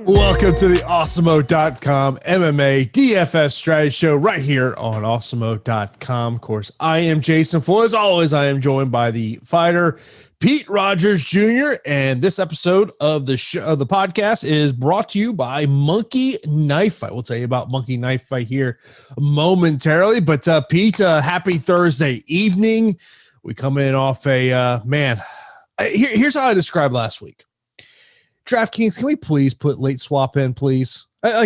Welcome to the Awesemo.com MMA DFS strategy show right here on Awesemo.com. Of course, I am Jason Floyd. As always, I am joined by the fighter Pete Rogers Jr. And this episode of the show, of the podcast, is brought to you by Monkey Knife Fight. We'll tell you about Monkey Knife Fight here momentarily. But Pete, happy Thursday evening. We come in off a here's how I described last week. DraftKings, can we please put late swap in, please? I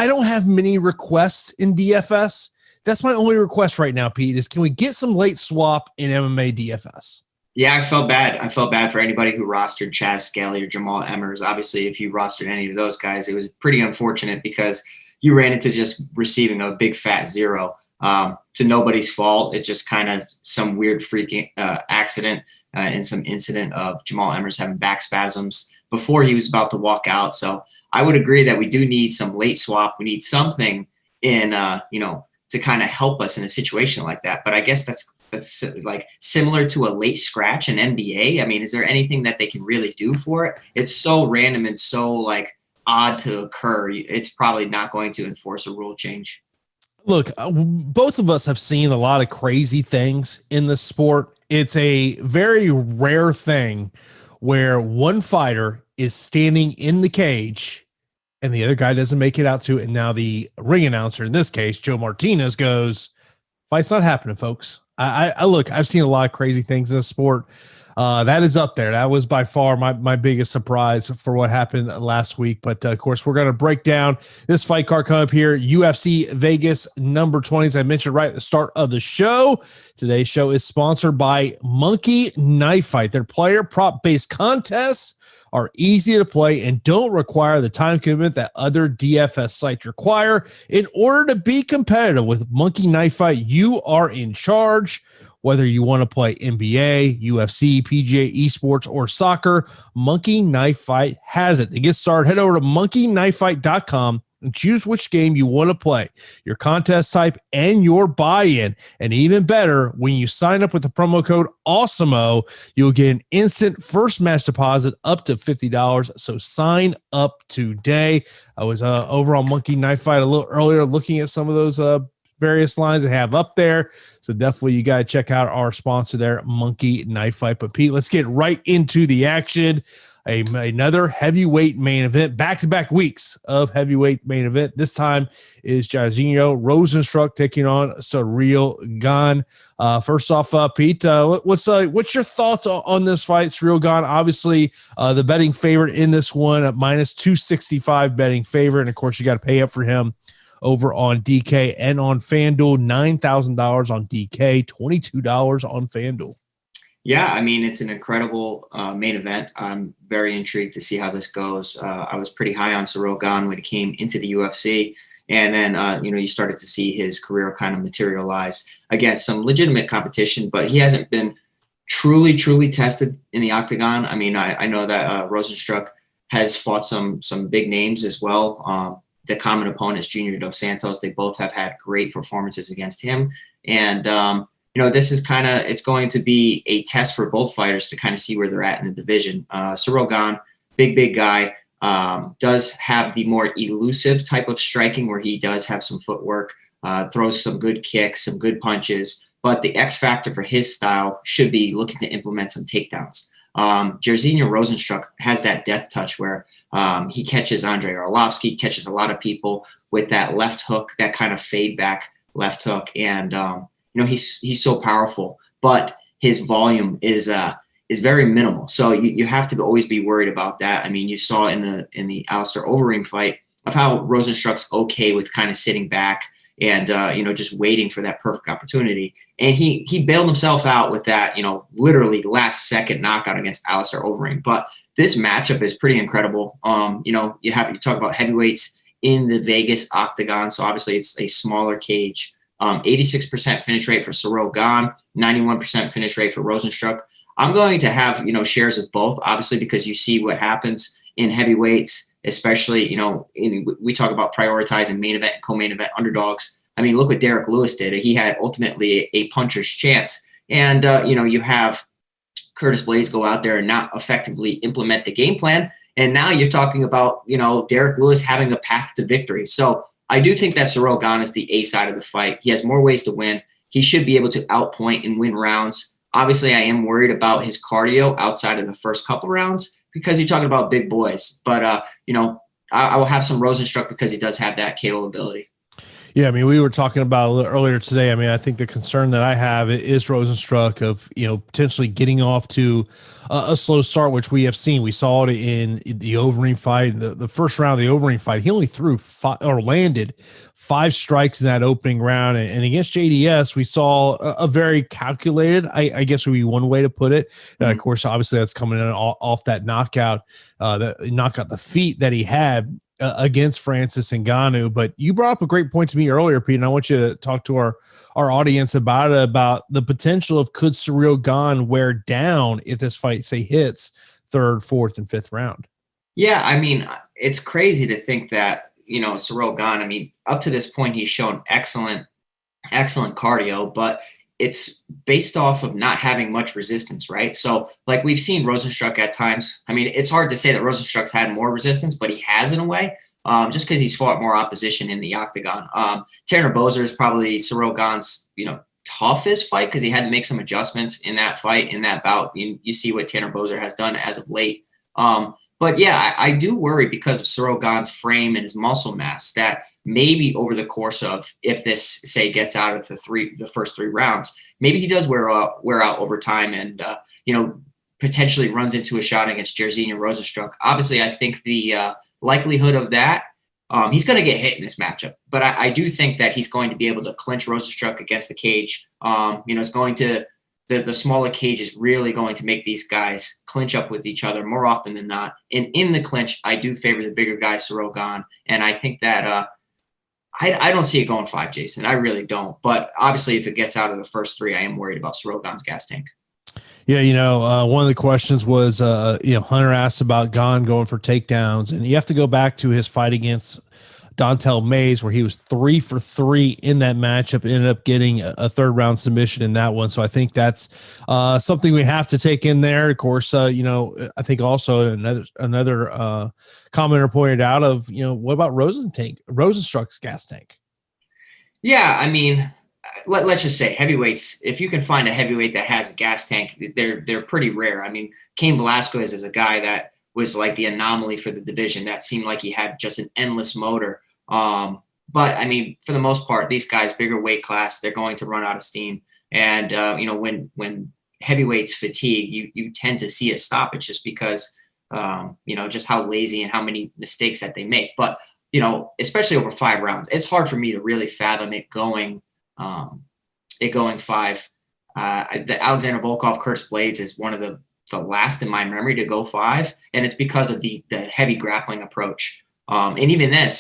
don't have many requests in DFS. That's my only request right now, Pete, is can we get some late swap in MMA DFS? Yeah, I felt bad. I felt bad for anybody who rostered Chaz Skelly or Jamal Emmers. Obviously, if you rostered any of those guys, it was pretty unfortunate because you ran into just receiving a big fat zero. To nobody's fault. It just kind of some weird freaking accident and some incident of Jamal Emmers having back spasms before he was about to walk out. So I would agree that we do need some late swap. We need something in, to kind of help us in a situation like that. But I guess that's like similar to a late scratch in NBA. I mean, is there anything that they can really do for it? It's so random and so like odd to occur. It's probably not going to enforce a rule change. Look, both of us have seen a lot of crazy things in the sport. It's a very rare thing where one fighter is standing in the cage and the other guy doesn't make it out to it. And now the ring announcer, in this case, Joe Martinez, goes, fight's not happening, folks. I've seen a lot of crazy things in the sport. That is up there. That was by far my biggest surprise for what happened last week. But of course, we're going to break down this fight card coming up here. UFC Vegas number 20, as I mentioned right at the start of the show. Today's show is sponsored by Monkey Knife Fight. Their player prop based contests are easy to play and don't require the time commitment that other DFS sites require. In order to be competitive with Monkey Knife Fight, you are in charge. Whether you want to play NBA, UFC, PGA, esports, or soccer, Monkey Knife Fight has it. To get started, head over to monkeyknifefight.com and choose which game you want to play, your contest type, and your buy-in. And even better, when you sign up with the promo code Awesemo, you'll get an instant first match deposit up to $50. So sign up today. I was over on Monkey Knife Fight a little earlier looking at some of those various lines they have up there. So definitely you got to check out our sponsor there, Monkey Knife Fight. But Pete, let's get right into the action. Another heavyweight main event, back-to-back weeks of heavyweight main event. This time is Jairzinho Rozenstruik taking on Ciryl Gane. First off, Pete, what's your thoughts on this fight? Ciryl Gane, obviously the betting favorite in this one, at minus 265 betting favorite. And of course, you got to pay up for him over on DK and on FanDuel. $9,000 on DK, $22 on FanDuel. Yeah, I mean, it's an incredible main event. I'm very intrigued to see how this goes. I was pretty high on Ciryl Gane when he came into the UFC. And then, you started to see his career kind of materialize against some legitimate competition, but he hasn't been truly tested in the octagon. I mean, I know that Rozenstruik has fought some big names as well. The common opponents, Junior Dos Santos, they both have had great performances against him. And, this is it's going to be a test for both fighters to kind of see where they're at in the division. Ciryl Gane, big guy, does have the more elusive type of striking where he does have some footwork, throws some good kicks, some good punches, but the X factor for his style should be looking to implement some takedowns. Jairzinho Rozenstruik has that death touch where he catches Andrei Arlovski, catches a lot of people with that left hook, that kind of fade back left hook. And, he's so powerful, but his volume is very minimal. So you have to always be worried about that. I mean, you saw in the Alistair Overeem fight of how Rozenstruik's okay with kind of sitting back and, just waiting for that perfect opportunity. And he bailed himself out with that, literally last second knockout against Alistair Overeem. But this matchup is pretty incredible. You talk about heavyweights in the Vegas octagon. So obviously it's a smaller cage. 86% finish rate for Ciryl Gane, 91% finish rate for Rozenstruik. I'm going to have, shares of both, obviously, because you see what happens in heavyweights, especially, we talk about prioritizing main event and co-main event underdogs. I mean, look what Derek Lewis did. He had ultimately a puncher's chance. And, you have Curtis Blaydes go out there and not effectively implement the game plan. And now you're talking about, Derek Lewis having a path to victory. So I do think that Ciryl Gane is the A side of the fight. He has more ways to win. He should be able to outpoint and win rounds. Obviously, I am worried about his cardio outside of the first couple rounds because you're talking about big boys. But, I will have some Rozenstruik because he does have that KO ability. Yeah, I mean, we were talking about a little earlier today. I mean, I think the concern that I have is Rozenstruik of, potentially getting off to a slow start, which we have seen. We saw it in the Overeem fight, the first round of the Overeem fight. He only threw landed 5 strikes in that opening round. And against JDS, we saw a very calculated, I guess would be one way to put it. And of course, obviously that's coming in off that knockout, the feet that he had against Francis Ngannou. But you brought up a great point to me earlier, Pete, and I want you to talk to our audience about it, about the potential of could Ciryl Gane wear down if this fight, say, hits 3rd, 4th, and 5th round. Yeah, I mean, it's crazy to think that, Ciryl Gane, I mean, up to this point, he's shown excellent cardio, but it's based off of not having much resistance, right? So, like we've seen Rozenstruik at times. I meean, it's hard to say that Rozenstruik's had more resistance, but he has in a way, just because he's fought more opposition in the octagon. Tanner Boser is probably Ciryl Gane's, toughest fight because he had to make some adjustments in that fight, in that bout. You see what Tanner Boser has done as of late. But yeah, I do worry because of Ciryl Gane's frame and his muscle mass that maybe over the course of, if this, say, gets out of the first 3 rounds, maybe he does wear out over time and, potentially runs into a shot against Jairzinho Rozenstruik. Obviously, I think the likelihood of that, he's going to get hit in this matchup. But I do think that he's going to be able to clinch Rozenstruik against the cage. It's going to – the smaller cage is really going to make these guys clinch up with each other more often than not. And in the clinch, I do favor the bigger guy, Ciryl Gane. And I think that I don't see it going 5, Jason. I really don't. But obviously, if it gets out of the first 3, I am worried about Ciryl Gane's gas tank. Yeah, one of the questions was, Hunter asked about Gane going for takedowns. And you have to go back to his fight against Dontel Mays, where he was 3 for 3 in that matchup, ended up getting a 3rd round submission in that one. So I think that's something we have to take in there. Of course, I think also another commenter pointed out of, what about Rozenstruik's gas tank? Yeah, I mean, let's just say heavyweights. If you can find a heavyweight that has a gas tank, they're pretty rare. I mean, Cain Velasquez is a guy that was like the anomaly for the division. That seemed like he had just an endless motor. But I mean, for the most part, these guys, bigger weight class, they're going to run out of steam. And, when heavyweights fatigue, you tend to see a stoppage just because, just how lazy and how many mistakes that they make. But, especially over 5 rounds, it's hard for me to really fathom it going 5. The Alexander Volkov, Curtis Blades is one of the last in my memory to go 5, and it's because of the heavy grappling approach. And even then,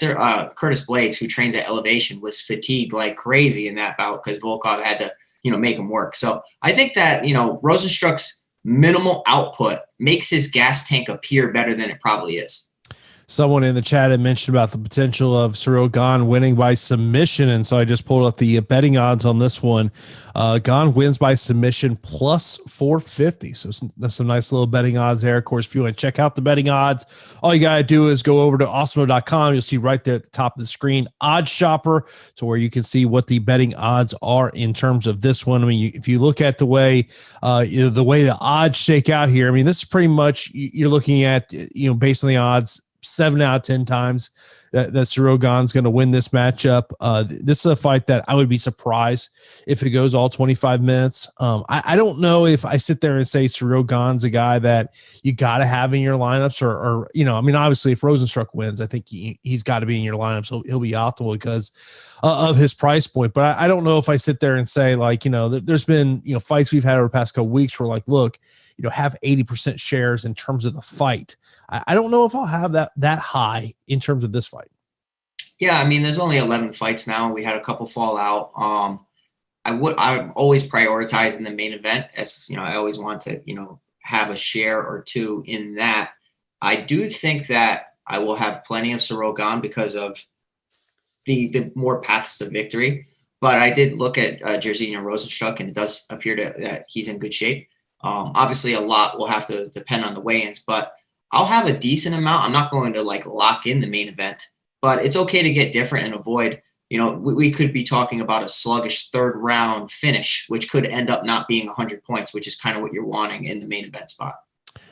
Curtis Blades, who trains at Elevation, was fatigued like crazy in that bout because Volkov had to, make him work. So I think that, Rozenstruik's minimal output makes his gas tank appear better than it probably is. Someone in the chat had mentioned about the potential of Ciryl Gane winning by submission, and so I just pulled up the betting odds on this one. Gane wins by submission plus 450. So that's some nice little betting odds there. Of course, if you want to check out the betting odds, all you got to do is go over to awesemo.com. You'll see right there at the top of the screen, Odds Shopper, to where you can see what the betting odds are in terms of this one. I mean, if you look at the way the odds shake out here, I mean, this is pretty much you're looking at, based on the odds, 7 out of 10 times that Ciryl Gane's going to win this matchup. This is a fight that I would be surprised if it goes all 25 minutes. I don't know if I sit there and say Ciryl Gane's a guy that you got to have in your lineups or I mean, obviously if Rozenstruik wins, I think he's got to be in your lineup. So he'll be optimal because of his price point. But I don't know if I sit there and say there's been, fights we've had over the past couple weeks where look, have 80% shares in terms of the fight. I don't know if I'll have that high in terms of this fight. Yeah, I mean, there's only 11 fights now. We had a couple fall out. I'm always prioritizing the main event, as I always want to have a share or 2 in that. I do think that I will have plenty of Ciryl Gane because of the more paths to victory. But I did look at Jairzinho Rozenstruik, and it does appear that he's in good shape. Obviously, a lot will have to depend on the weigh-ins, but I'll have a decent amount. I'm not going to like lock in the main event, but it's okay to get different and avoid, we could be talking about a sluggish third round finish, which could end up not being 100 points, which is kind of what you're wanting in the main event spot.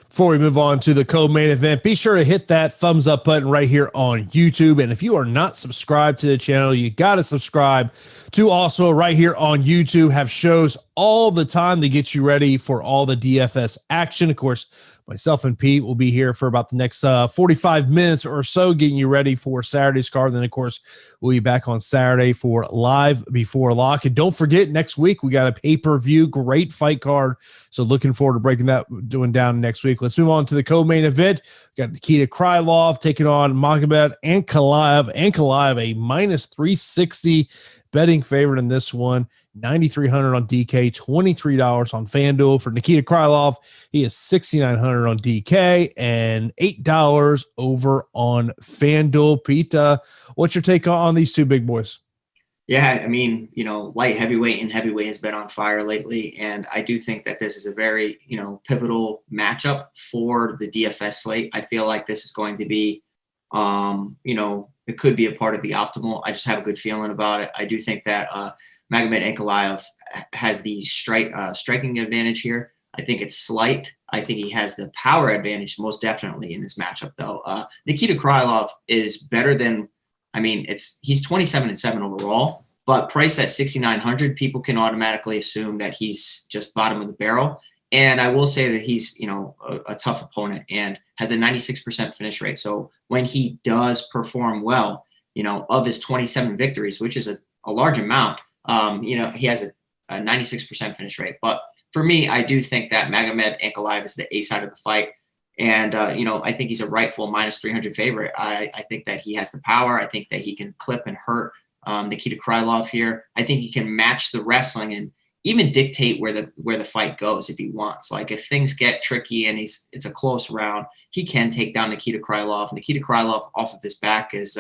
Before we move on to the co-main event, be sure to hit that thumbs up button right here on YouTube. And if you are not subscribed to the channel, you got to subscribe to also right here on YouTube. Have shows all the time to get you ready for all the DFS action. Of course, myself and Pete will be here for about the next 45 minutes or so, getting you ready for Saturday's card. Then, of course, we'll be back on Saturday for Live Before Lock. And don't forget, next week, we got a pay-per-view, great fight card. So looking forward to breaking that down next week. Let's move on to the co-main event. We got Nikita Krylov taking on Magomed Ankalaev. Ankalaev, a minus 360 betting favorite in this one. $9,300 on DK, $23 on FanDuel. For Nikita Krylov, he is $6,900 on DK and $8 over on FanDuel. Pete, what's your take on these two big boys? Yeah, I mean, light heavyweight and heavyweight has been on fire lately, and I do think that this is a very, pivotal matchup for the DFS slate. I feel like this is going to be, it could be a part of the optimal. I just have a good feeling about it. I do think that Magomed Ankalaev has the striking advantage here. I think it's slight. I think he has the power advantage most definitely in this matchup, though. Nikita Krylov is better than, he's 27-7 overall, but priced at 6,900, people can automatically assume that he's just bottom of the barrel. And I will say that he's, a tough opponent and has a 96% finish rate. So when he does perform well, of his 27 victories, which is a large amount, he has a 96% finish rate. But for me, I do think that Magomed Ankalaev is the A side of the fight. And, I think he's a rightful minus 300 favorite. I think that he has the power. I think that he can clip and hurt Nikita Krylov here. I think he can match the wrestling and even dictate where the fight goes if he wants. Like if things get tricky and it's a close round, he can take down Nikita Krylov. Nikita Krylov off of his back is,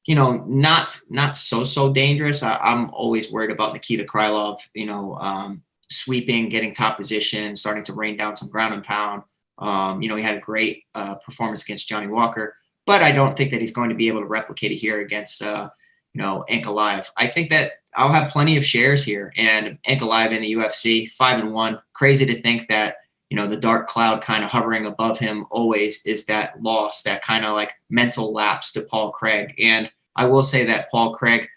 not so dangerous. I'm always worried about Nikita Krylov, sweeping, getting top position, starting to rain down some ground and pound. He had a great performance against Johnny Walker, but I don't think that he's going to be able to replicate it here against, Ankalaev. I think that I'll have plenty of shares here, and Ankalaev in the UFC 5-1. Crazy to think that, the dark cloud kind of hovering above him always is that loss, that kind of like mental lapse to Paul Craig. And I will say that Paul Craig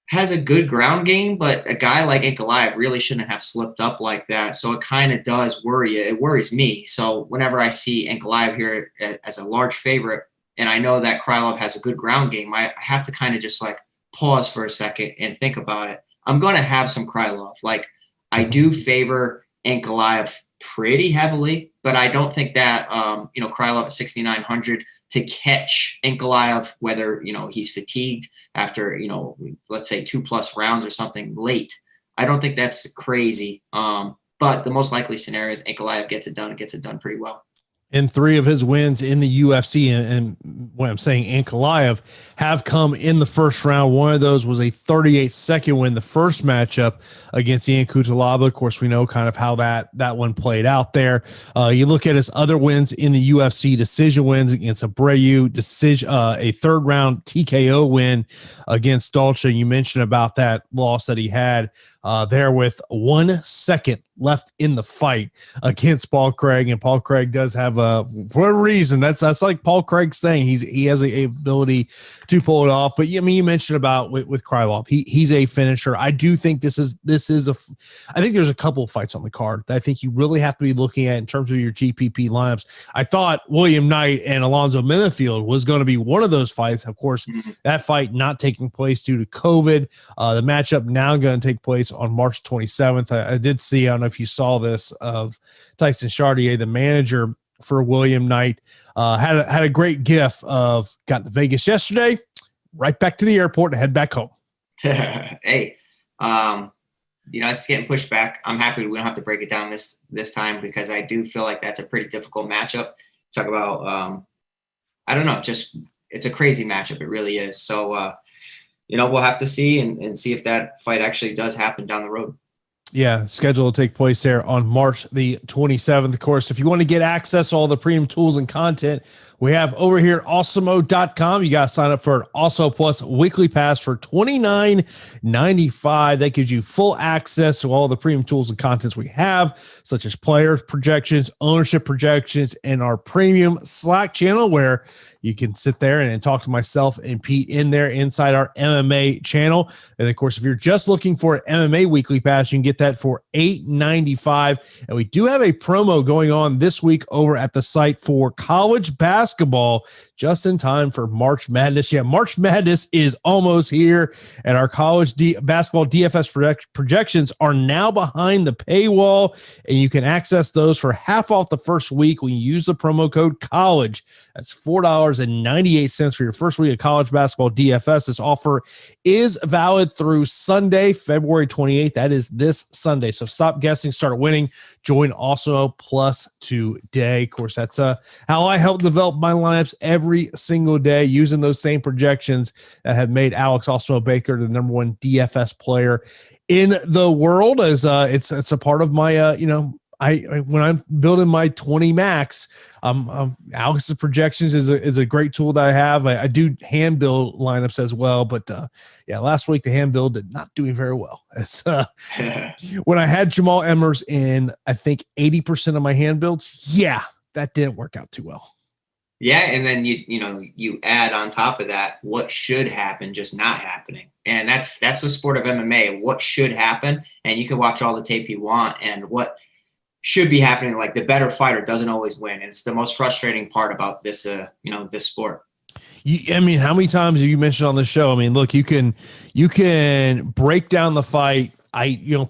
has a good ground game, but a guy like Ankalaev really shouldn't have slipped up like that. So it kind of does worry you. It worries me. So whenever I see Ankalaev here as a large favorite, and I know that Krylov has a good ground game, I have to kind of just like pause for a second and think about it. I'm going to have some Krylov. Like I do favor Ankalaev pretty heavily, but I don't think that, Krylov at 6,900 to catch Ankalaev, whether, he's fatigued after, let's say 2+ rounds or something late. I don't think that's crazy. But the most likely scenario is Ankalaev gets it done pretty well. And 3 of his wins in the UFC, and when I'm saying Ankalaev, have come in the first round. One of those was a 38-second win, the first matchup against Ian Cutelaba. Of course, we know kind of how that one played out there. You look at his other wins in the UFC, decision wins against Abreu, a third-round TKO win against Dolce. You mentioned about that loss that he had there with 1 second left in the fight against Paul Craig, and Paul Craig does have for a reason. That's like Paul Craig's thing. He has a ability to pull it off. But you mentioned about with Krylov, he's a finisher. I do think this is I think there's a couple of fights on the card that I think you really have to be looking at in terms of your GPP lineups. I thought William Knight and Alonzo Menifield was going to be one of those fights. Of course, that fight not taking place due to COVID. The matchup now going to take place on March 27th. I did see, I don't know if you saw this, of Tyson Chartier, the manager for William Knight, had a great gif of got to Vegas yesterday, right back to the airport to head back home. Hey, it's getting pushed back. I'm happy we don't have to break it down this time, because I do feel like that's a pretty difficult matchup. Talk about, I don't know, just it's a crazy matchup. It really is. So, we'll have to see and see if that fight actually does happen down the road. Yeah, schedule will take place there on March the 27th. Of course, if you want to get access to all the premium tools and content we have over here at Awesemo.com, you got to sign up for an Also Plus weekly pass for $29.95. That gives you full access to all the premium tools and contents we have, such as player projections, ownership projections, and our premium Slack channel where you can sit there and talk to myself and Pete in there inside our MMA channel. And of course, if you're just looking for an MMA weekly pass, you can get that for $8.95. And we do have a promo going on this week over at the site for college basketball, just in time for March Madness. Yeah, March Madness is almost here, and our college basketball DFS projections are now behind the paywall, and you can access those for half off the first week when you use the promo code COLLEGE. That's $4.98 for your first week of college basketball DFS. This offer is valid through Sunday, February 28th. That is this Sunday. So stop guessing, start winning. Join Awesemo Plus today. Of course, that's how I help develop my lineups every single day using those same projections that have made Alex Awesemo Baker the number one DFS player in the world. As it's a part of my when I'm building my 20 max, Alex's projections is a great tool that I have. I do hand build lineups as well, but last week the hand build did not doing very well. It's, when I had Jamal Emmers in, I think 80% of my hand builds, that didn't work out too well. Yeah, and then you add on top of that what should happen just not happening. And that's the sport of MMA. What should happen, and you can watch all the tape you want, and what should be happening, like the better fighter doesn't always win. It's the most frustrating part about this this sport. I mean, how many times have you mentioned on the show? I mean, look, you can break down the fight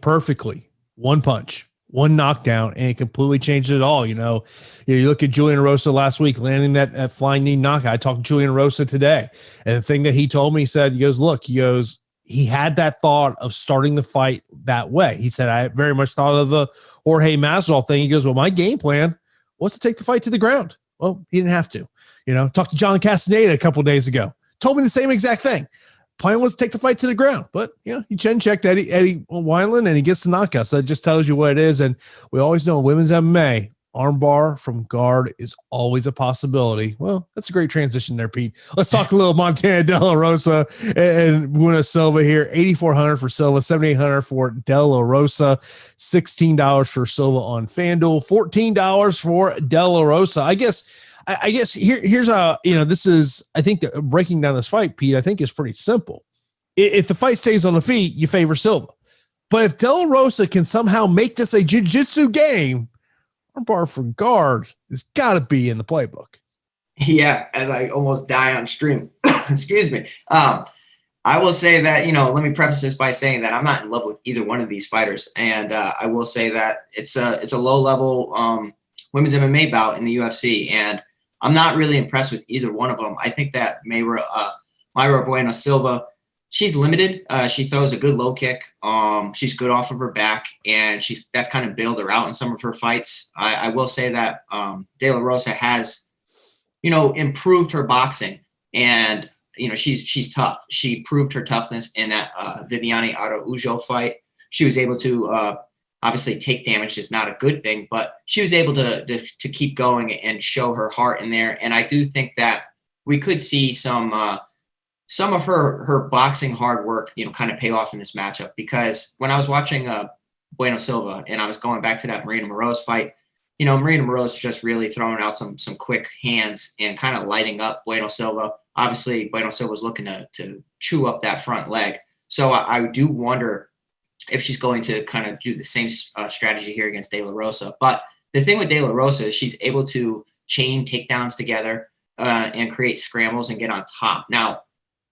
perfectly. One punch, one knockdown, and it completely changes it all. You look at Julian Rosa last week landing that flying knee knockout. I talked to Julian Rosa today, and the thing that he told me, he had that thought of starting the fight that way. He said, I very much thought of the Jorge Masvidal thing. He goes, well, my game plan was to take the fight to the ground. Well, he didn't have to. Talked to John Castaneda a couple of days ago. Told me the same exact thing. Plan was to take the fight to the ground. But, he chin checked Eddie Wineland, and he gets the knockout. So it just tells you what it is. And we always know women's MMA, armbar from guard is always a possibility. Well, that's a great transition there, Pete. Let's talk a little Montana De La Rosa and Munhoz Silva here. $8,400 for Silva, $7,800 for De La Rosa, $16 for Silva on FanDuel, $14 for De La Rosa. I guess here's this is, I think that breaking down this fight, Pete, I think is pretty simple. If the fight stays on the feet, you favor Silva. But if De La Rosa can somehow make this a jiu-jitsu game, armbar for guard has got to be in the playbook. Yeah, as I almost die on stream. Excuse me. I will say that, let me preface this by saying that I'm not in love with either one of these fighters. And I will say that it's a low-level women's MMA bout in the UFC. And I'm not really impressed with either one of them. I think that Mayra Bueno Silva, she's limited. She throws a good low kick. She's good off of her back, and that's kind of bailed her out in some of her fights. I will say that De La Rosa has, improved her boxing, and she's tough. She proved her toughness in that Viviane Araujo fight. She was able to obviously take damage is not a good thing, but she was able to keep going and show her heart in there. And I do think that we could see some of her boxing hard work, kind of pay off in this matchup, because when I was watching Bueno Silva and I was going back to that Marina Moroz fight, Marina Moroz just really throwing out some quick hands and kind of lighting up Bueno Silva. Obviously, Bueno Silva was looking to chew up that front leg. So I do wonder if she's going to kind of do the same strategy here against De La Rosa. But the thing with De La Rosa is she's able to chain takedowns together and create scrambles and get on top. Now,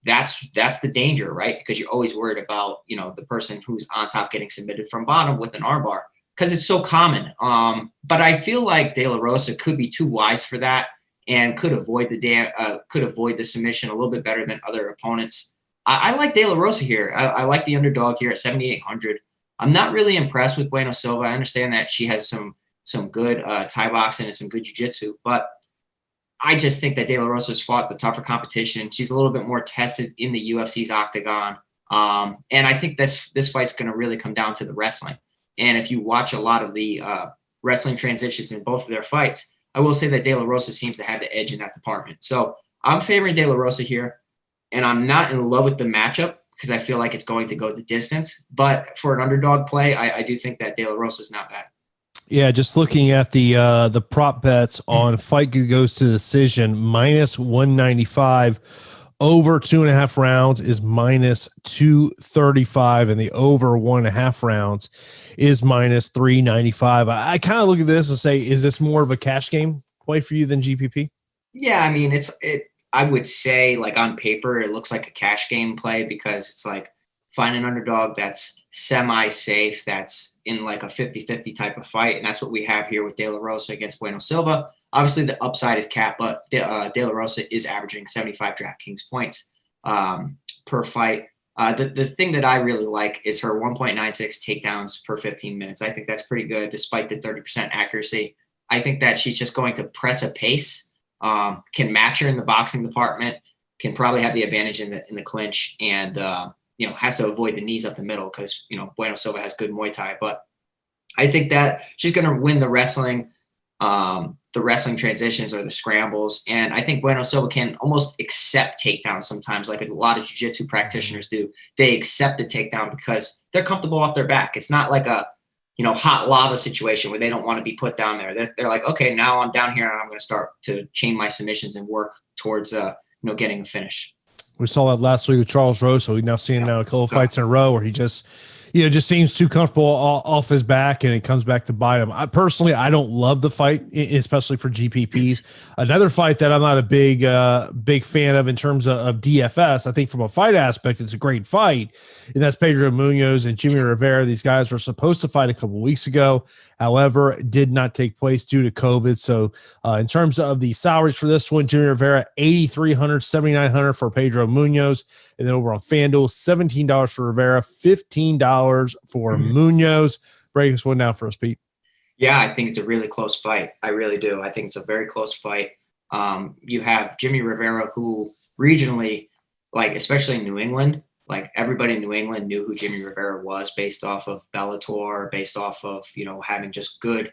that's the danger, right? Because you're always worried about, the person who's on top getting submitted from bottom with an armbar, because it's so common. But I feel like De La Rosa could be too wise for that and could avoid the submission a little bit better than other opponents. I like De La Rosa here. I like the underdog here at 7,800. I'm not really impressed with Bueno Silva. I understand that she has some good Thai boxing and some good jiu-jitsu, but I just think that De La Rosa's fought the tougher competition. She's a little bit more tested in the UFC's octagon. And I think this fight's going to really come down to the wrestling. And if you watch a lot of the wrestling transitions in both of their fights, I will say that De La Rosa seems to have the edge in that department. So I'm favoring De La Rosa here, and I'm not in love with the matchup because I feel like it's going to go the distance. But for an underdog play, I do think that De La Rosa is not bad. Yeah, just looking at the prop bets on fight goes to decision, minus 195, over 2.5 rounds is minus 235, and the over 1.5 rounds is minus 395. I kind of look at this and say, is this more of a cash game play for you than GPP? Yeah, I mean, I would say, like, on paper, it looks like a cash game play because it's like find an underdog that's semi-safe, that's in like a 50-50 type of fight, and that's what we have here with De La Rosa against Bueno Silva. Obviously, the upside is capped, but De La Rosa is averaging 75 DraftKings points per fight. The thing that I really like is her 1.96 takedowns per 15 minutes. I think that's pretty good despite the 30% accuracy. I think that she's just going to press a pace, can match her in the boxing department, can probably have the advantage in the clinch, and has to avoid the knees up the middle because, Bueno Silva has good Muay Thai. But I think that she's going to win the wrestling transitions or the scrambles. And I think Bueno Silva can almost accept takedowns sometimes, like a lot of jiu-jitsu practitioners do. They accept the takedown because they're comfortable off their back. It's not like a, hot lava situation where they don't want to be put down there. They're like, okay, now I'm down here and I'm going to start to chain my submissions and work towards, getting a finish. We saw that last week with Charles Rosa. We've now seen a couple of fights in a row where he just seems too comfortable off his back, and it comes back to bite him. I don't love the fight, especially for GPPs. Another fight that I'm not a big fan of in terms of DFS. I think from a fight aspect, it's a great fight, and that's Pedro Munhoz and Jimmy Rivera. These guys were supposed to fight a couple of weeks ago. However, it did not take place due to COVID. So in terms of the salaries for this one, Jimmy Rivera, $8,300, $7,900 for Pedro Munhoz. And then over on FanDuel, $17 for Rivera, $15 for Munhoz. Break this one down for us, Pete. Yeah, I think it's a really close fight. I really do. I think it's a very close fight. You have Jimmy Rivera, who regionally, like especially in New England, like everybody in New England knew who Jimmy Rivera was based off of Bellator, based off of, having just good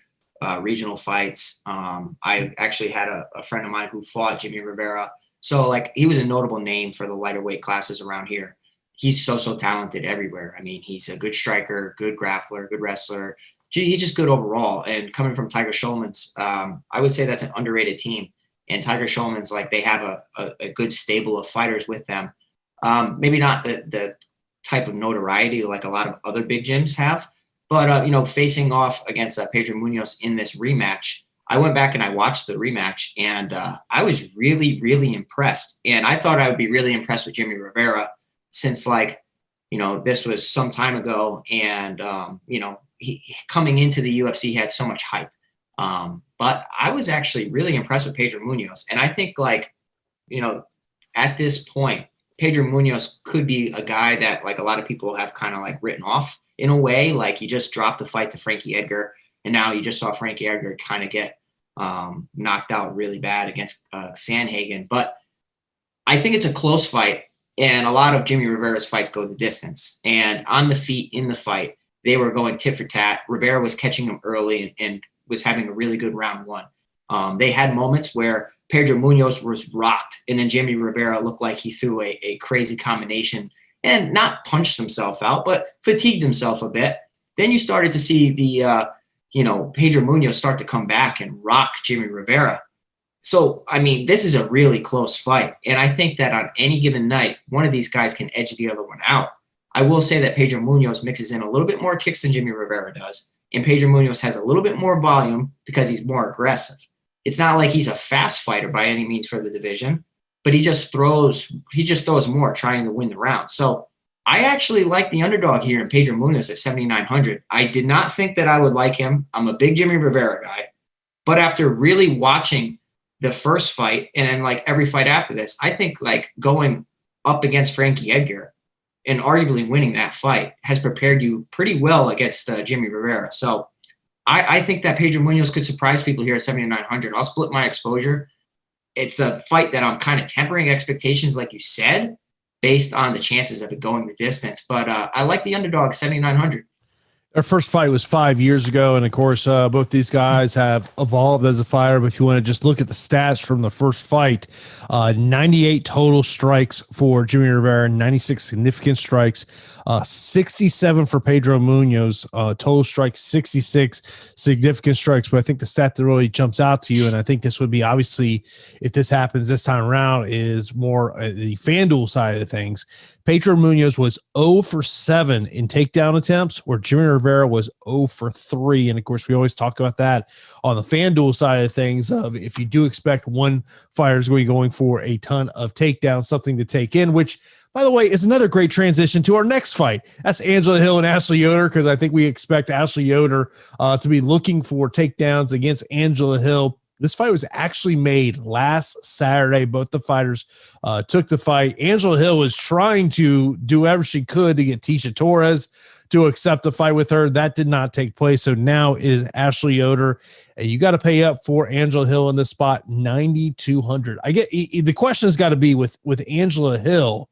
regional fights. I actually had a friend of mine who fought Jimmy Rivera. So like he was a notable name for the lighter weight classes around here. He's so talented everywhere. I mean, he's a good striker, good grappler, good wrestler. He's just good overall. And coming from Tiger Schulman's, I would say that's an underrated team. And Tiger Schulman's, like, they have a good stable of fighters with them. Maybe not the type of notoriety like a lot of other big gyms have, but, facing off against Pedro Munhoz in this rematch, I went back and I watched the rematch, and I was really, really impressed. And I thought I would be really impressed with Jimmy Rivera since, this was some time ago. And, he coming into the UFC had so much hype. But I was actually really impressed with Pedro Munhoz. And I think, at this point, Pedro Munhoz could be a guy that, like, a lot of people have kind of, like, written off in a way. Like, he just dropped the fight to Frankie Edgar. And now you just saw Frankie Edgar kind of get knocked out really bad against Sandhagen. But I think it's a close fight, and a lot of Jimmy Rivera's fights go the distance. And on the feet in the fight, they were going tit for tat. Rivera was catching him early and was having a really good round one. They had moments where Pedro Munhoz was rocked, and then Jimmy Rivera looked like he threw a crazy combination and not punched himself out, but fatigued himself a bit. Then you started to see the Pedro Munhoz start to come back and rock Jimmy Rivera. So, I mean, this is a really close fight. And I think that on any given night, one of these guys can edge the other one out. I will say that Pedro Munhoz mixes in a little bit more kicks than Jimmy Rivera does. And Pedro Munhoz has a little bit more volume because he's more aggressive. It's not like he's a fast fighter by any means for the division, but he just throws more trying to win the round. So I actually like the underdog here in Pedro Munhoz at 7,900. I did not think that I would like him. I'm a big Jimmy Rivera guy. But after really watching the first fight and then, like, every fight after this, I think, like, going up against Frankie Edgar and arguably winning that fight has prepared you pretty well against Jimmy Rivera. So I think that Pedro Munhoz could surprise people here at 7,900. I'll split my exposure. It's a fight that I'm kind of tempering expectations, like you said, based on the chances of it going the distance. But I like the underdog, 7,900. Their first fight was 5 years ago, and of course, both these guys have evolved as a fighter. But if you want to just look at the stats from the first fight, 98 total strikes for Jimmy Rivera, 96 significant strikes, 67 for Pedro Munhoz, total strikes, 66 significant strikes. But I think the stat that really jumps out to you, and I think this would be obviously, if this happens this time around, is more the FanDuel side of things. Pedro Munhoz was 0 for 7 in takedown attempts, where Jimmy Rivera was 0 for 3. And of course, we always talk about that on the FanDuel side of things, of if you do expect one fighter is going for a ton of takedowns, something to take in, which, by the way, is another great transition to our next fight. That's Angela Hill and Ashley Yoder, because I think we expect Ashley Yoder to be looking for takedowns against Angela Hill. This fight was actually made last Saturday. Both the fighters took the fight. Angela Hill was trying to do whatever she could to get Tecia Torres to accept the fight with her. That did not take place. So now it is Ashley Yoder. And you got to pay up for Angela Hill in this spot, 9,200. I get the question has got to be with Angela Hill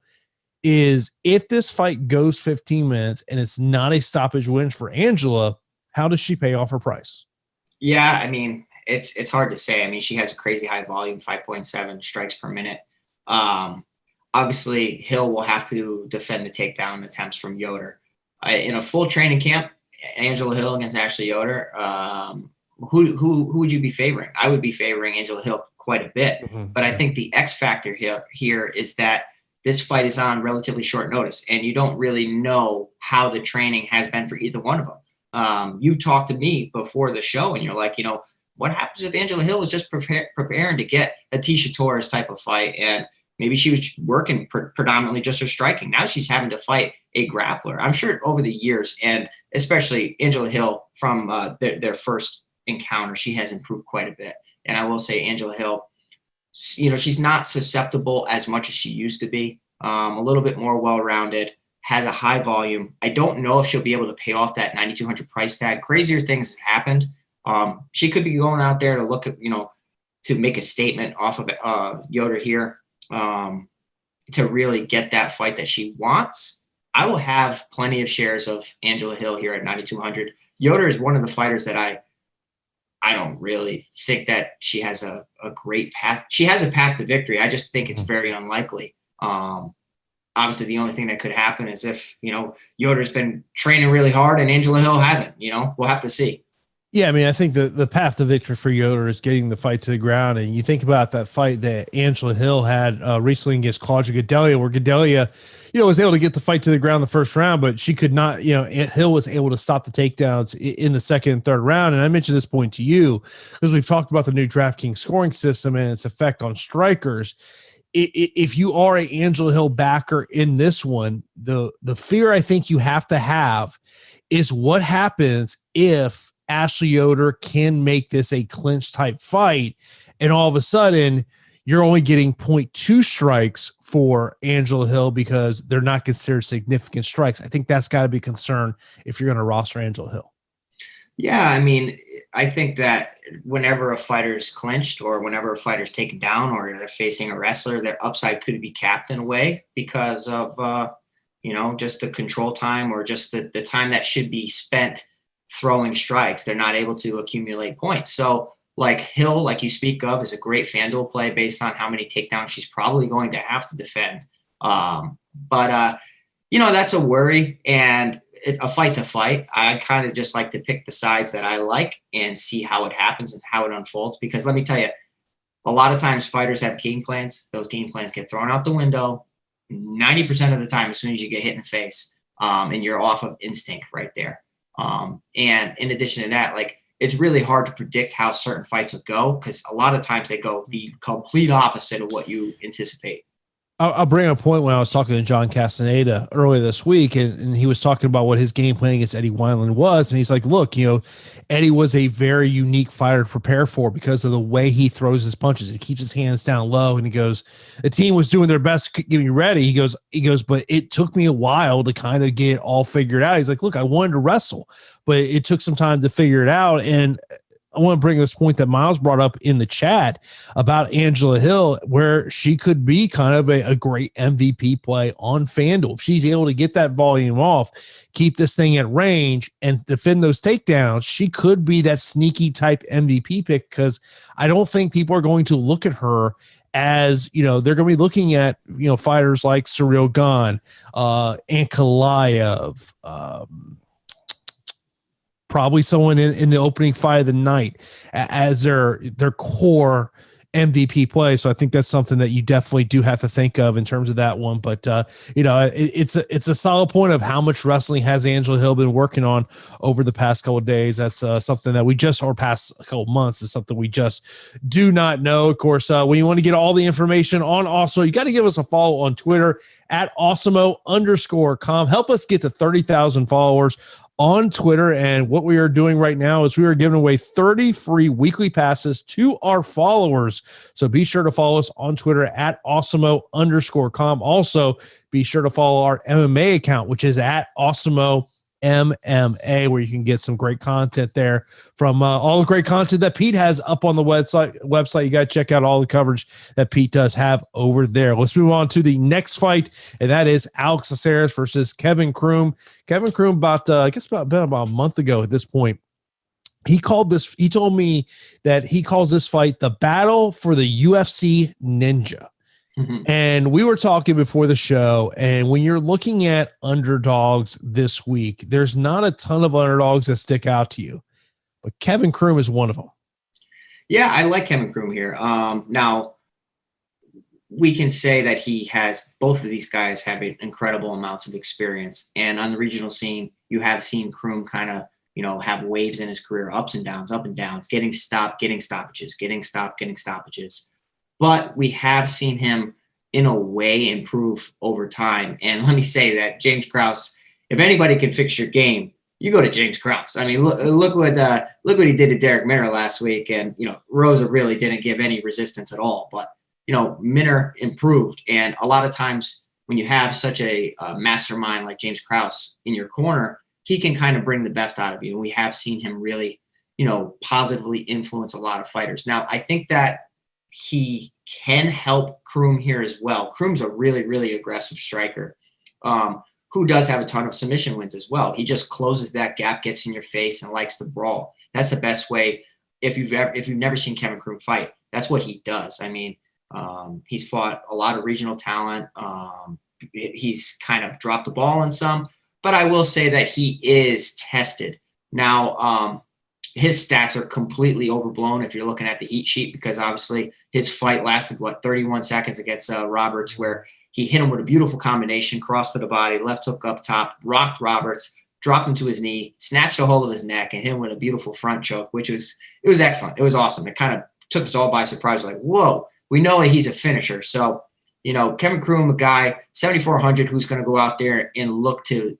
is, if this fight goes 15 minutes and it's not a stoppage win for Angela, how does she pay off her price? Yeah, I mean, it's hard to say. I mean, she has a crazy high volume, 5.7 strikes per minute. Obviously, Hill will have to defend the takedown attempts from Yoder. In a full training camp, Angela Hill against Ashley Yoder, who would you be favoring? I would be favoring Angela Hill quite a bit. Mm-hmm. But I think the X factor here is that this fight is on relatively short notice, and you don't really know how the training has been for either one of them. You talked to me before the show, and you're like, what happens if Angela Hill was just preparing to get a Tecia Torres type of fight, and maybe she was working predominantly just her striking. Now she's having to fight a grappler. I'm sure over the years, and especially Angela Hill from their first encounter, she has improved quite a bit. And I will say Angela Hill, she's not susceptible as much as she used to be. A little bit more well-rounded, has a high volume. I don't know if she'll be able to pay off that 9,200 price tag. Crazier things have happened. She could be going out there to look at, to make a statement off of Yoder here, to really get that fight that she wants. I will have plenty of shares of Angela Hill here at 9,200. Yoder is one of the fighters that I don't really think that she has a great path. She has a path to victory. I just think it's very unlikely. Obviously, the only thing that could happen is if, Yoder's been training really hard and Angela Hill hasn't. We'll have to see. Yeah, I mean, I think the path to victory for Yoder is getting the fight to the ground. And you think about that fight that Angela Hill had recently against Claudia Gadelha, where Gadelha, was able to get the fight to the ground the first round, but she could not, Hill was able to stop the takedowns in the second and third round. And I mentioned this point to you because we've talked about the new DraftKings scoring system and its effect on strikers. If you are a Angela Hill backer in this one, the fear I think you have to have is what happens if Ashley Yoder can make this a clinch type fight, and all of a sudden you're only getting 0.2 strikes for Angela Hill because they're not considered significant strikes. I think that's got to be a concern if you're going to roster Angela Hill. Yeah, I mean, I think that whenever a fighter's clinched or whenever a fighter's taken down or they're facing a wrestler, their upside could be capped in a way because of, just the control time or just the time that should be spent throwing strikes. They're not able to accumulate points. So like Hill, like you speak of, is a great FanDuel play based on how many takedowns she's probably going to have to defend. But that's a worry, and a fight's a fight. I kind of just like to pick the sides that I like and see how it happens and how it unfolds. Because let me tell you, a lot of times fighters have game plans. Those game plans get thrown out the window 90% of the time as soon as you get hit in the face, and you're off of instinct right there. And in addition to that, it's really hard to predict how certain fights will go because a lot of times they go the complete opposite of what you anticipate. I'll bring a point when I was talking to John Castaneda earlier this week, and he was talking about what his game plan against Eddie Wineland was. And he's like, look, Eddie was a very unique fighter to prepare for because of the way he throws his punches. He keeps his hands down low, and he goes, the team was doing their best to get me ready. He goes, but it took me a while to kind of get it all figured out. He's like, look, I wanted to wrestle, but it took some time to figure it out. And I want to bring this point that Miles brought up in the chat about Angela Hill, where she could be kind of a great MVP play on FanDuel. If she's able to get that volume off, keep this thing at range, and defend those takedowns, she could be that sneaky type MVP pick, because I don't think people are going to look at her as, they're going to be looking at, fighters like Ciryl Gane, Ankalaev, probably someone in the opening fight of the night as their core MVP play. So I think that's something that you definitely do have to think of in terms of that one. But it's a solid point of how much wrestling has Angela Hill been working on over the past couple of days. That's something that we just, or past couple of months, is something we just do not know. Of course, when you want to get all the information on Awesemo, you got to give us a follow on Twitter at Awesemo_com. Help us get to 30,000 followers on Twitter. And what we are doing right now is we are giving away 30 free weekly passes to our followers. So be sure to follow us on Twitter at Awesemo_com. Also, be sure to follow our MMA account, which is at Awesemo MMA, where you can get some great content there from all the great content that Pete has up on the website. You got to check out all the coverage that Pete does have over there. Let's move on to the next fight, and that is Alex Caceres versus Kevin Croom. Kevin Croom, about a month ago at this point, he told me that he calls this fight the battle for the UFC Ninja. Mm-hmm. And we were talking before the show, and when you're looking at underdogs this week, there's not a ton of underdogs that stick out to you, but Kevin Croom is one of them. Yeah, I like Kevin Croom here. Now, we can say that both of these guys have incredible amounts of experience, and on the regional scene, you have seen Croom kind of, have waves in his career, ups and downs, getting stopped, getting stoppages, getting stopped, getting stoppages. But we have seen him, in a way, improve over time. And let me say that James Krause, if anybody can fix your game, you go to James Krause. I mean, look what he did to Derek Minner last week. And, Rosa really didn't give any resistance at all. But, Minner improved. And a lot of times when you have such a mastermind like James Krause in your corner, he can kind of bring the best out of you. And we have seen him really, positively influence a lot of fighters. Now, I think that he can help Croom here as well. Croom's a really, really aggressive striker who does have a ton of submission wins as well. He just closes that gap, gets in your face, and likes to brawl. That's the best way. If you've never seen Kevin Croom fight, that's what he does. I mean, he's fought a lot of regional talent. He's kind of dropped the ball in some, but I will say that he is tested. Now, his stats are completely overblown if you're looking at the heat sheet, because obviously his fight lasted, 31 seconds against Roberts, where he hit him with a beautiful combination, cross to the body, left hook up top, rocked Roberts, dropped him to his knee, snatched a hold of his neck, and hit him with a beautiful front choke, it was excellent. It was awesome. It kind of took us all by surprise. Like, whoa, we know that he's a finisher. So, Kevin Croom, a guy, 7,400, who's going to go out there and look to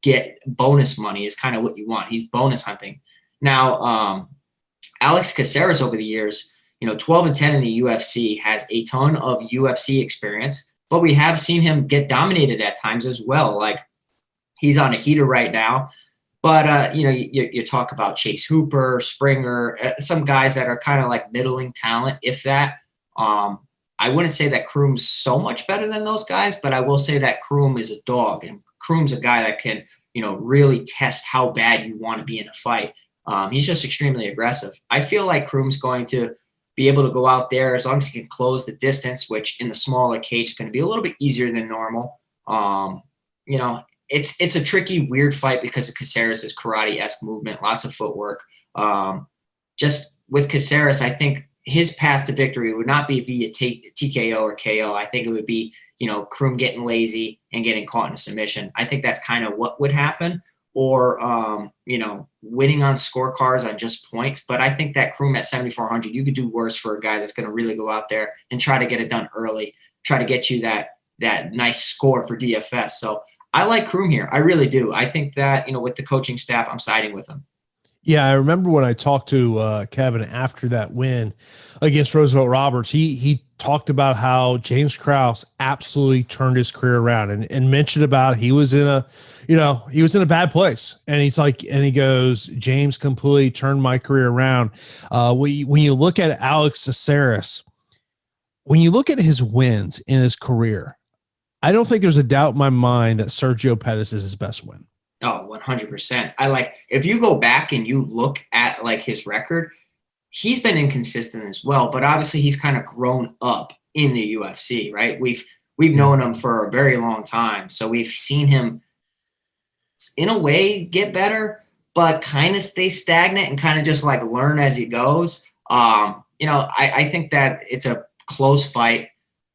get bonus money is kind of what you want. He's bonus hunting. Now, Alex Caceres over the years, 12-10 in the UFC, has a ton of UFC experience, but we have seen him get dominated at times as well. Like, he's on a heater right now, but, you talk about Chase Hooper, Springer, some guys that are kind of like middling talent, if that. I wouldn't say that Croom's so much better than those guys, but I will say that Croom is a dog, and Croom's a guy that can, really test how bad you want to be in a fight. He's just extremely aggressive. I feel like Croom's going to be able to go out there as long as he can close the distance, which in the smaller cage is going to be a little bit easier than normal. It's a tricky, weird fight because of Caceres' karate-esque movement, lots of footwork. Just with Caceres, I think his path to victory would not be via TKO or KO. I think it would be, Croom getting lazy and getting caught in a submission. I think that's kind of what would happen. Or, winning on scorecards on just points. But I think that Croom at 7,400, you could do worse for a guy that's going to really go out there and try to get it done early, try to get you that nice score for DFS. So I like Croom here. I really do. I think that, with the coaching staff, I'm siding with him. Yeah, I remember when I talked to Kevin after that win against Roosevelt Roberts, he talked about how James Krause absolutely turned his career around and mentioned about he was in a, he was in a bad place. And he's like, and he goes, James completely turned my career around. When you look at Alex Caceres, when you look at his wins in his career, I don't think there's a doubt in my mind that Sergio Pettis is his best win. Oh, 100%. If you go back and you look at like his record, he's been inconsistent as well, but obviously he's kind of grown up in the UFC, right? We've known him for a very long time. So we've seen him in a way get better, but kind of stay stagnant and kind of just like learn as he goes. I think that it's a close fight.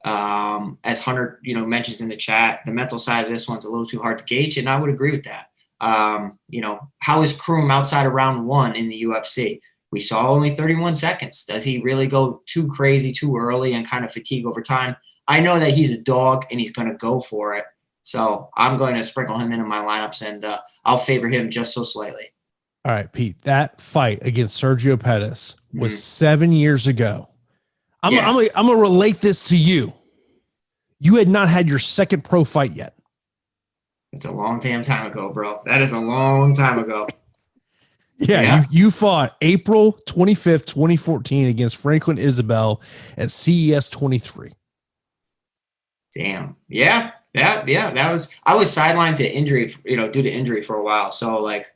As Hunter, mentions in the chat, the mental side of this one's a little too hard to gauge, and I would agree with that. How is Croom outside of round 1 in the UFC? We saw only 31 seconds. Does he really go too crazy too early and kind of fatigue over time? I know that he's a dog and he's going to go for it. So I'm going to sprinkle him into my lineups, and I'll favor him just so slightly. All right, Pete, that fight against Sergio Pettis was 7 years ago. I'm going to relate this to you. You had not had your second pro fight yet. It's a long damn time ago, bro. That is a long time ago. Yeah. You fought April 25th, 2014 against Franklin Isabel at CES 23. Damn. Yeah. I was sidelined to injury, due to injury for a while. So like,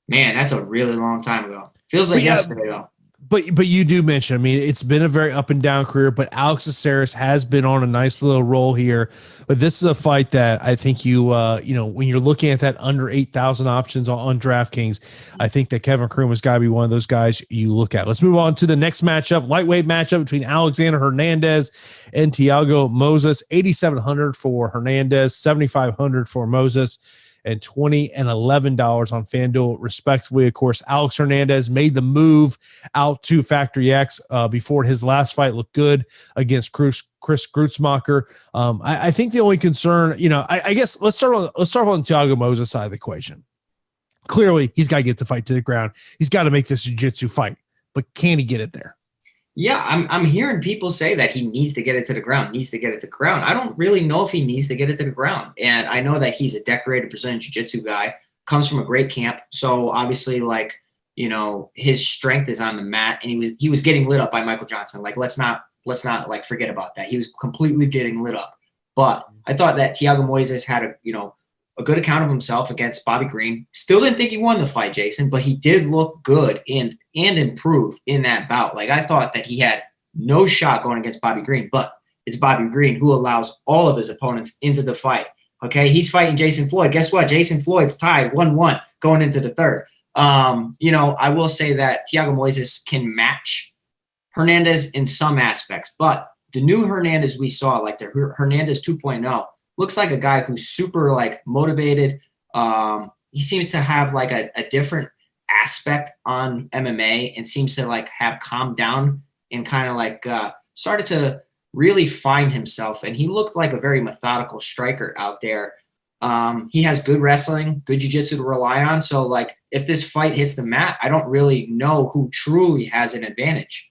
man, that's a really long time ago. Feels like yesterday though. But you do mention, I mean, it's been a very up and down career, but Alex Caceres has been on a nice little roll here. But this is a fight that I think when you're looking at that under 8,000 options on DraftKings, I think that Kevin Croom has got to be one of those guys you look at. Let's move on to the next matchup, lightweight matchup between Alexander Hernandez and Thiago Moises. 8,700 for Hernandez, 7,500 for Moises, and $20 and $11 on FanDuel, respectively. Of course, Alex Hernandez made the move out to Factory X before his last fight looked good against Chris Grutzmacher. I think the only concern, I guess let's start on Thiago Moises' side of the equation. Clearly, he's got to get the fight to the ground. He's got to make this jiu-jitsu fight, but can he get it there? Yeah, I'm hearing people say that he needs to get it to the ground, I don't really know if he needs to get it to the ground. And I know that he's a decorated Brazilian Jiu-Jitsu guy, comes from a great camp. So obviously, his strength is on the mat, and he was getting lit up by Michael Johnson. Like, let's not like forget about that. He was completely getting lit up. But I thought that Thiago Moises had a good account of himself against Bobby Green. Still didn't think he won the fight, Jason, but he did look good and improved in that bout. Like, I thought that he had no shot going against Bobby Green, but it's Bobby Green who allows all of his opponents into the fight. Okay, he's fighting Jason Floyd. Guess what? Jason Floyd's tied 1-1 going into the third. I will say that Thiago Moises can match Hernandez in some aspects, but the new Hernandez we saw, like the Hernandez 2.0, looks like a guy who's super motivated. He seems to have a different aspect on MMA and seems to have calmed down and kind of started to really find himself. And he looked like a very methodical striker out there. He has good wrestling, good jiu-jitsu to rely on. So if this fight hits the mat, I don't really know who truly has an advantage.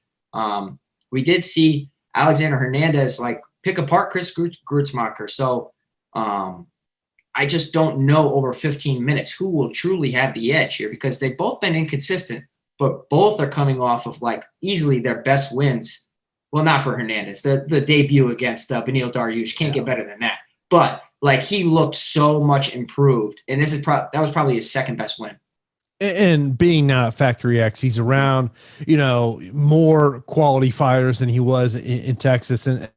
We did see Alexander Hernandez pick apart Chris Grutzmacher. So I just don't know over 15 minutes who will truly have the edge here, because they've both been inconsistent, but both are coming off of easily their best wins. Well, not for Hernandez. The debut against Beneil Dariush can't get better than that. But he looked so much improved, and that was probably his second best win. And being now at Factory X, he's around, more quality fighters than he was in Texas. And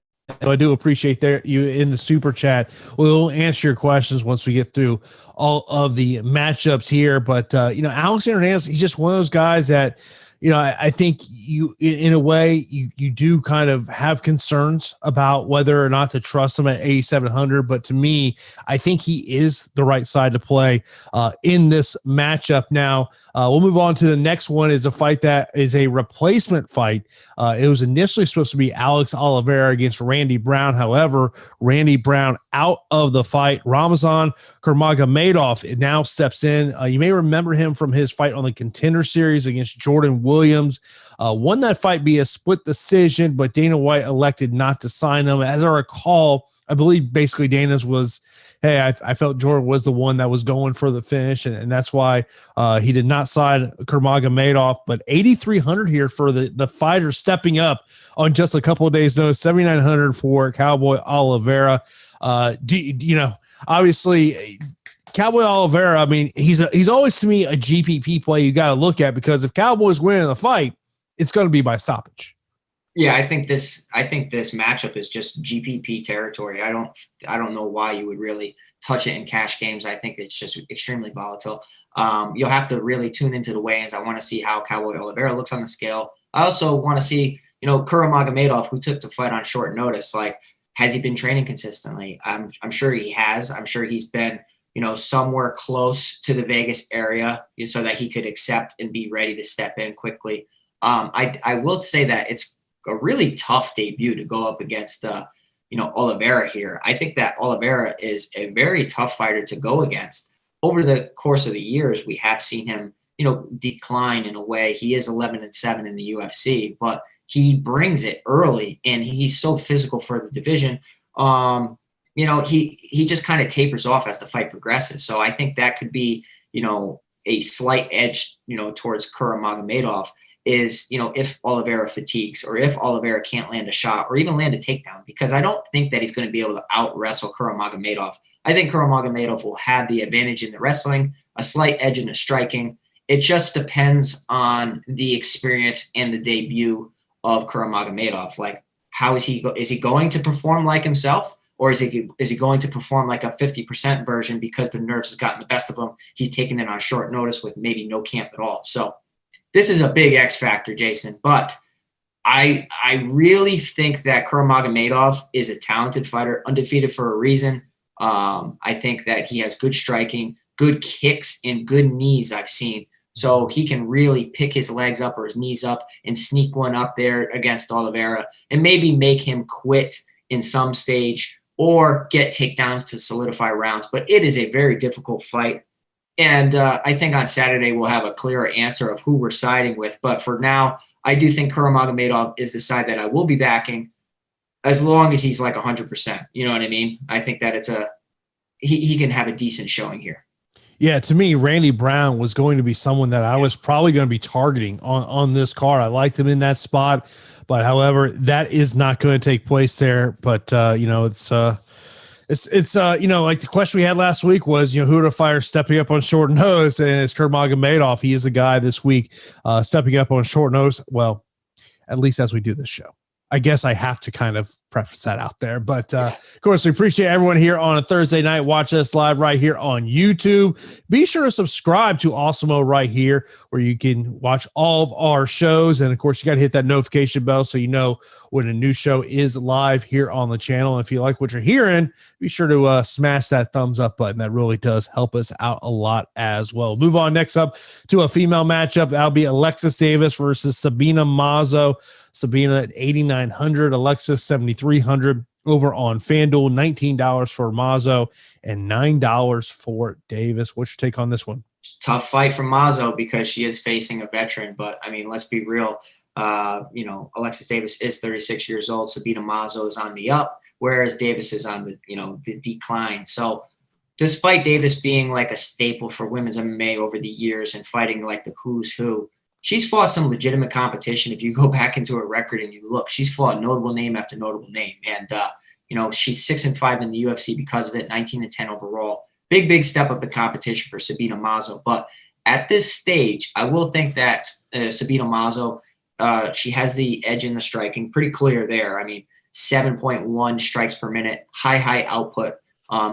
so I do appreciate you in the super chat. We'll answer your questions once we get through all of the matchups here. But, Alex Hernandez, he's just one of those guys that I think in a way, you do kind of have concerns about whether or not to trust him at 8,700. But to me, I think he is the right side to play in this matchup. Now, we'll move on to the next one. Is a fight that is a replacement fight. It was initially supposed to be Alex Oliveira against Randy Brown. However, Randy Brown out of the fight. Ramazan Kuramagomedov now steps in. You may remember him from his fight on the Contender Series against Jordan Williams. Won that fight via split decision, but Dana White elected not to sign him. As I recall, I believe basically Dana's was, hey, I felt Jordan was the one that was going for the finish, and that's why he did not sign Kuramagomedov. But 8,300 here for the fighter stepping up on just a couple of days' notice. 7,900 for Cowboy Oliveira. Obviously, Cowboy Oliveira, I mean, he's always to me a GPP play you got to look at, because if Cowboy's winning the fight, it's going to be by stoppage. Yeah, I think this matchup is just GPP territory. I don't know why you would really touch it in cash games. I think it's just extremely volatile. You'll have to really tune into the weigh-ins. I want to see how Cowboy Oliveira looks on the scale. I also want to see, Kuramagomedov, who took the fight on short notice. Like, has he been training consistently? I'm sure he has. I'm sure he's been, somewhere close to the Vegas area so that he could accept and be ready to step in quickly. I will say that it's a really tough debut to go up against, Oliveira here. I think that Oliveira is a very tough fighter to go against. Over the course of the years, we have seen him, decline in a way. He is 11-7 in the UFC, but he brings it early, and he's so physical for the division. He just kind of tapers off as the fight progresses. So I think that could be, a slight edge, towards Kuramagomedov is, if Oliveira fatigues, or if Oliveira can't land a shot or even land a takedown, because I don't think that he's going to be able to out wrestle Kuramagomedov. I think Kuramagomedov will have the advantage in the wrestling, a slight edge in the striking. It just depends on the experience and the debut of Kuramagomedov. Like, how is he going to perform like himself? Or is he going to perform like a 50% version because the nerves have gotten the best of him? He's taking it on short notice with maybe no camp at all. So this is a big X factor, Jason. But I really think that Kuramagomedov is a talented fighter, undefeated for a reason. I think that he has good striking, good kicks, and good knees I've seen. So he can really pick his legs up or his knees up and sneak one up there against Oliveira and maybe make him quit in some stage or get takedowns to solidify rounds. But it is a very difficult fight. And I think on Saturday we'll have a clearer answer of who we're siding with. But for now, I do think Kuramagomedov is the side that I will be backing, as long as he's like 100%. You know what I mean? I think that he can have a decent showing here. Yeah, to me, Randy Brown was going to be someone that I was probably going to be targeting on this card. I liked him in that spot, but however, that is not going to take place there. But it's like the question we had last week was, who are the fighters stepping up on short notice? And it's Kuramagomedov. He is the guy this week stepping up on short notice. Well, at least as we do this show. I guess I have to kind of preface that out there. But of course, we appreciate everyone here on a Thursday night. Watch us live right here on YouTube. Be sure to subscribe to Awesemo right here, where you can watch all of our shows. And of course, you got to hit that notification bell so you know when a new show is live here on the channel. And if you like what you're hearing, be sure to smash that thumbs up button. That really does help us out a lot as well. Move on next up to a female matchup. That'll be Alexis Davis versus Sabina Mazo. Sabina at 8,900, Alexis 7,300 over on FanDuel. $19 for Mazo and $9 for Davis. What's your take on this one? Tough fight for Mazo because she is facing a veteran. But I mean, let's be real. Alexis Davis is 36 years old. Sabina Mazo is on the up, whereas Davis is on the decline. So despite Davis being like a staple for women's MMA over the years and fighting like the who's who, she's fought some legitimate competition. If you go back into her record and you look, she's fought notable name after notable name. And, she's 6-5 in the UFC because of it, 19-10 overall. Big step up in competition for Sabina Mazo. But at this stage, I will think that Sabina Mazo, she has the edge in the striking, pretty clear there. I mean, 7.1 strikes per minute, high output.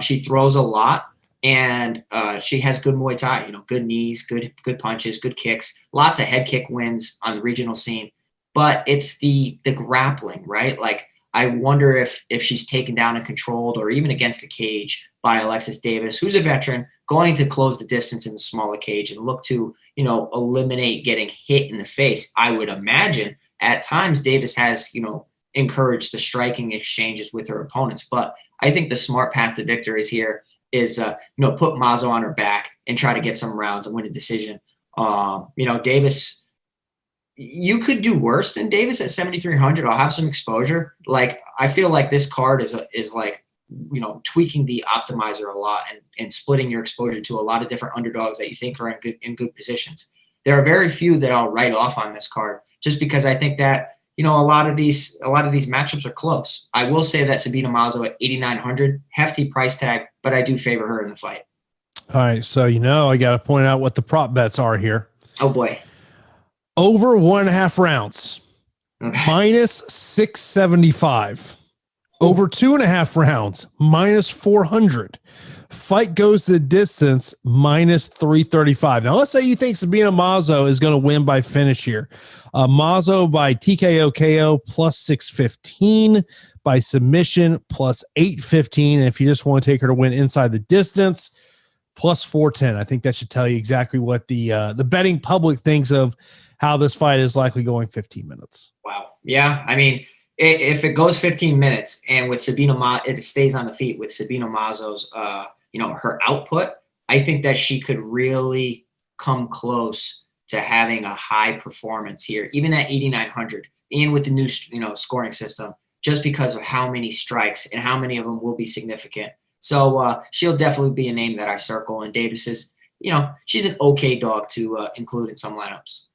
She throws a lot. And she has good Muay Thai, good knees, good punches, good kicks, lots of head kick wins on the regional scene. But it's the grappling, right? Like, I wonder if she's taken down and controlled, or even against the cage by Alexis Davis, who's a veteran, going to close the distance in the smaller cage and look to, eliminate getting hit in the face. I would imagine at times Davis has, encouraged the striking exchanges with her opponents. But I think the smart path to victory here is, put Mazo on her back and try to get some rounds and win a decision. Davis, you could do worse than Davis at 7,300. I'll have some exposure. Like, I feel like this card is like, tweaking the optimizer a lot and splitting your exposure to a lot of different underdogs that you think are in good positions. There are very few that I'll write off on this card, just because I think that, a lot of these matchups are close. I will say that Sabina Mazo at 8,900, hefty price tag, but I do favor her in the fight. All right. So, I got to point out what the prop bets are here. Oh boy. Over 1.5 rounds, Okay. minus 675. Over 2.5 rounds, minus 400. Fight goes the distance, minus 335. Now, let's say you think Sabina Mazo is going to win by finish here. Mazo by TKO KO plus 615, by submission plus 815. And if you just want to take her to win inside the distance, plus 410. I think that should tell you exactly what the betting public thinks of how this fight is likely going 15 minutes. Wow. Yeah. I mean, if it goes 15 minutes and with Sabina it stays on the feet with Sabina Mazo's, her output, I think that she could really come close to having a high performance here, even at 8,900, and with the new, scoring system, just because of how many strikes and how many of them will be significant. So she'll definitely be a name that I circle. And Davis is, she's an okay dog to include in some lineups.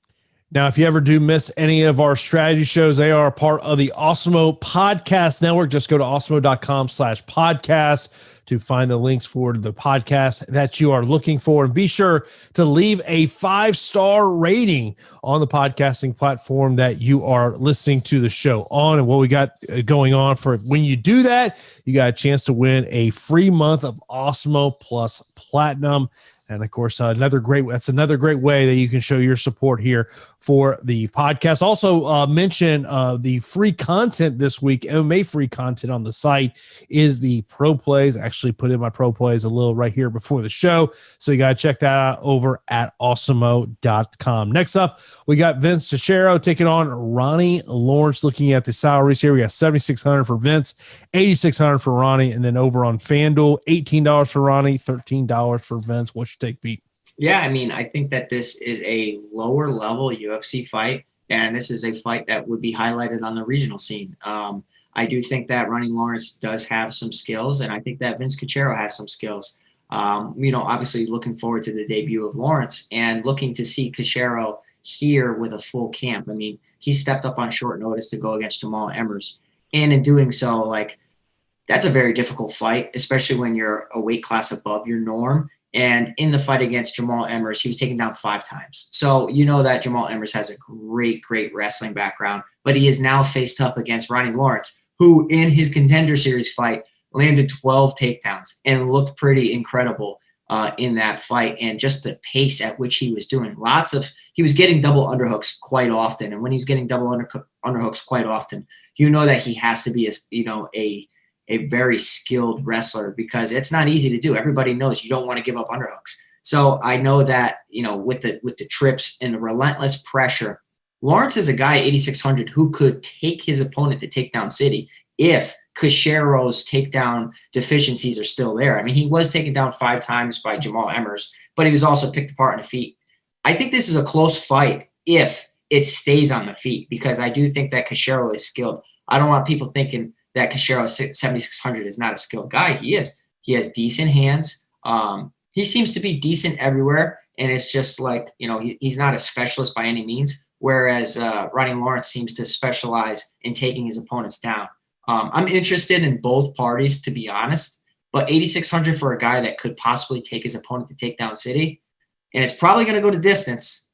Now, if you ever do miss any of our strategy shows, they are a part of the Awesemo Podcast Network. Just go to awesemo.com/podcast to find the links for the podcast that you are looking for. And be sure to leave a 5-star rating on the podcasting platform that you are listening to the show on. And what we got going on for when you do that, you got a chance to win a free month of Awesemo Plus Platinum. And of course, another great way that you can show your support here for the podcast. Also mention the free content this week, MMA free content on the site is the pro plays. I actually put in my pro plays a little right here before the show. So you got to check that out over at awesemo.com. Next up, we got Vince Cachero taking on Ronnie Lawrence. Looking at the salaries here, we got $7,600 for Vince, $8,600 for Ronnie, and then over on FanDuel, $18 for Ronnie, $13 for Vince. What's your take, Pete? Yeah, I mean, I think that this is a lower level UFC fight, and this is a fight that would be highlighted on the regional scene. I do think that Ronnie Lawrence does have some skills, and I think that Vince Cachero has some skills. Obviously looking forward to the debut of Lawrence and looking to see Cachero here with a full camp. I mean, he stepped up on short notice to go against Jamal Emmers, and in doing so, that's a very difficult fight, especially when you're a weight class above your norm. And in the fight against Jamal Emmers, he was taken down 5 times. So that Jamal Emmers has a great, great wrestling background, but he is now faced up against Ronnie Lawrence, who in his Contender Series fight landed 12 takedowns and looked pretty incredible in that fight. And just the pace at which he was doing he was getting double underhooks quite often. And when he was getting double underhooks quite often, that he has to be a very skilled wrestler, because it's not easy to do. Everybody knows you don't want to give up underhooks. So I know that, with the trips and the relentless pressure, Lawrence is a guy at 8,600 who could take his opponent to takedown city if Cachero's takedown deficiencies are still there. I mean, he was taken down 5 times by Jamal Emmers, but he was also picked apart on the feet. I think this is a close fight if it stays on the feet, because I do think that Cachero is skilled. I don't want people thinking that Cachero 7,600 is not a skilled guy. He is. He has decent hands. He seems to be decent everywhere, and it's just he's not a specialist by any means, whereas Ronnie Lawrence seems to specialize in taking his opponents down. I'm interested in both parties, to be honest, but 8,600 for a guy that could possibly take his opponent to takedown city, and it's probably going to go to distance.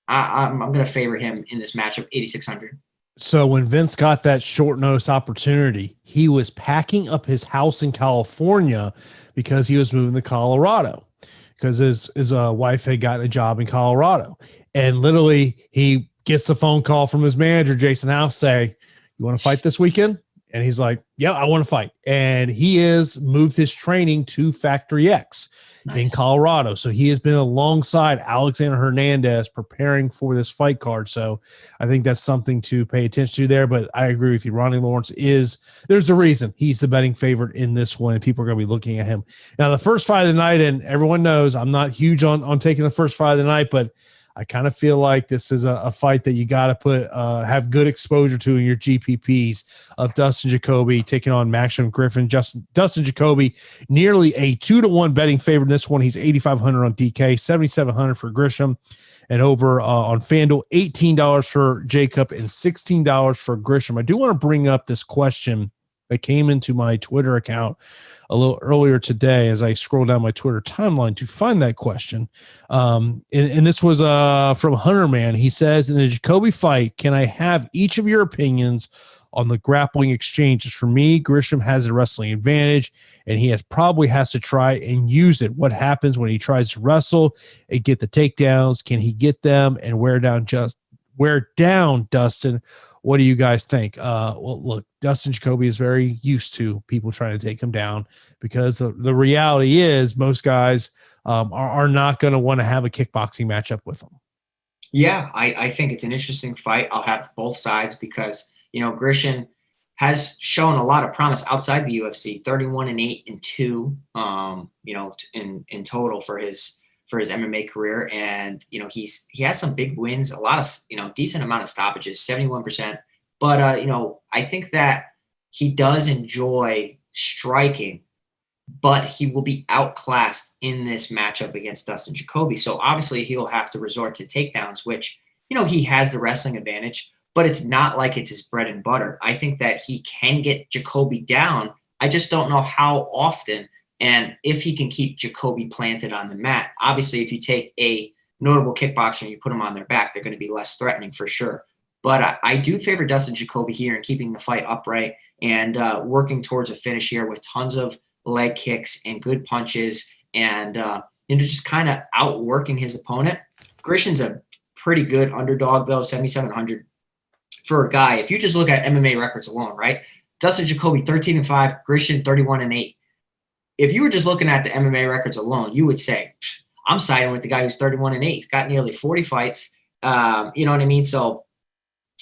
I'm going to favor him in this matchup, 8,600. So when Vince got that short notice opportunity, he was packing up his house in California because he was moving to Colorado because his wife had gotten a job in Colorado. And literally he gets a phone call from his manager, Jason House, say, you want to fight this weekend? And he's like, yeah, I want to fight. And he has moved his training to Factory X in Colorado. So he has been alongside Alexander Hernandez preparing for this fight card. So I think that's something to pay attention to there. But I agree with you. Ronnie Lawrence there's a reason he's the betting favorite in this one, and people are going to be looking at him. Now, the first fight of the night, and everyone knows I'm not huge on taking the first fight of the night, but I kind of feel like this is a fight that you got to have good exposure to in your GPPs of Dustin Jacoby taking on Maxim Griffin. Dustin Jacoby, nearly a 2-1 betting favorite in this one. He's 8,500 on DK, 7,700 for Grisham, and over on FanDuel, $18 for Jacob and $16 for Grisham. I do want to bring up this question that came into my Twitter account a little earlier today as I scroll down my Twitter timeline to find that question. And this was from Hunter Man. He says, in the Jacoby fight, can I have each of your opinions on the grappling exchanges? For me, Grisham has a wrestling advantage, and he probably has to try and use it. What happens when he tries to wrestle and get the takedowns? Can he get them and wear down Dustin? What do you guys think? Well, look, Dustin Jacoby is very used to people trying to take him down, because the reality is most guys are not going to want to have a kickboxing matchup with him. Yeah, I think it's an interesting fight. I'll have both sides because, Grishin has shown a lot of promise outside the UFC, 31-8-2, in total for his MMA career. And, he has some big wins, a lot of, decent amount of stoppages, 71%. But, I think that he does enjoy striking, but he will be outclassed in this matchup against Dustin Jacoby. So obviously he'll have to resort to takedowns, which, he has the wrestling advantage, but it's not like it's his bread and butter. I think that he can get Jacoby down. I just don't know how often. And if he can keep Jacoby planted on the mat. Obviously, if you take a notable kickboxer and you put them on their back, they're going to be less threatening for sure. But I do favor Dustin Jacoby here in keeping the fight upright and working towards a finish here with tons of leg kicks and good punches and just kind of outworking his opponent. Grishin's a pretty good underdog, though, 7,700 for a guy. If you just look at MMA records alone, right? Dustin Jacoby, 13-5, Grishin, 31-8. If you were just looking at the MMA records alone, you would say, I'm siding with the guy who's 31-8. He's got nearly 40 fights. You know what I mean? So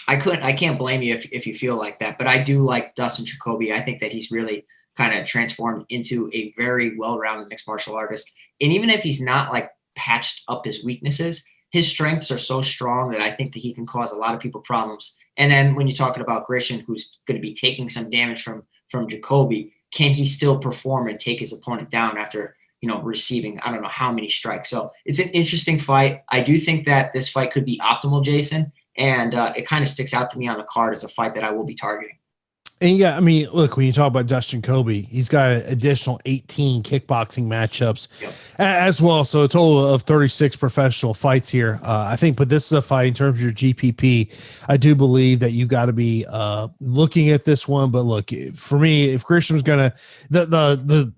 I can't blame you if you feel like that. But I do like Dustin Jacoby. I think that he's really kind of transformed into a very well-rounded mixed martial artist. And even if he's not like patched up his weaknesses, his strengths are so strong that I think that he can cause a lot of people problems. And then when you're talking about Grishin, who's going to be taking some damage from Jacoby, can he still perform and take his opponent down after, receiving, I don't know how many strikes. So it's an interesting fight. I do think that this fight could be optimal, Jason. And it kind of sticks out to me on the card as a fight that I will be targeting. And yeah, I mean, look, when you talk about Dustin Jacoby, he's got an additional 18 kickboxing matchups as well. So a total of 36 professional fights here. I think, but this is a fight in terms of your GPP. I do believe that you got to be looking at this one. But look, for me, if Grisham's going to,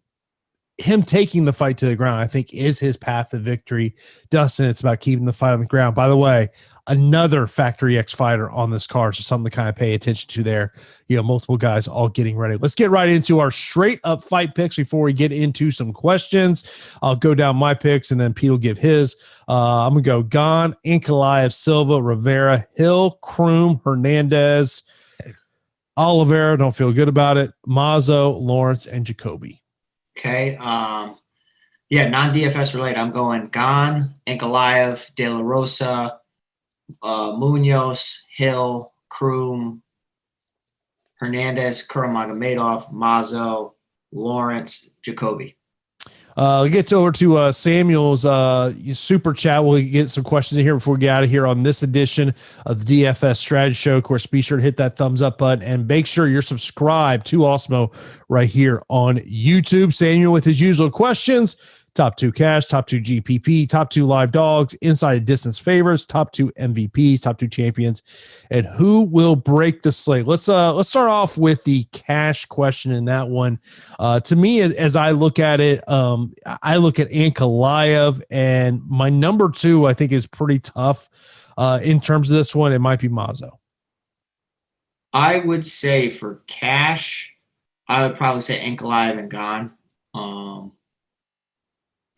him taking the fight to the ground, I think is his path to victory. Dustin, it's about keeping the fight on the ground. By the way, another Factory X fighter on this card, so something to kind of pay attention to there. Multiple guys all getting ready. Let's get right into our straight up fight picks before we get into some questions. I'll go down my picks and then Pete will give his. I'm going to go Gane, Ankalaev, Silva, Rivera, Hill, Croom, Hernandez, Oliveira. Don't feel good about it. Mazo, Lawrence, and Jacoby. Okay. Non-DFS related. I'm going Gane, Ankalaev, De La Rosa, Munhoz, Hill, Croom, Hernandez, Kuramagomedov, Mazo, Lawrence, Jacoby. We'll get over to Samuel's super chat. We'll get some questions in here before we get out of here on this edition of the DFS Strategy Show. Of course, be sure to hit that thumbs up button and make sure you're subscribed to Awesemo right here on YouTube. Samuel with his usual questions. top 2 cash, top 2 GPP, top 2 live dogs, inside distance favorites, top 2 MVPs, top 2 champions, and who will break the slate. Let's start off with the cash question in that one. To me, as I look at it, I look at Ankalaev, and my number 2 I think is pretty tough in terms of this one. It might be Mazo. I would say for cash, I would probably say Ankalaev and Gane.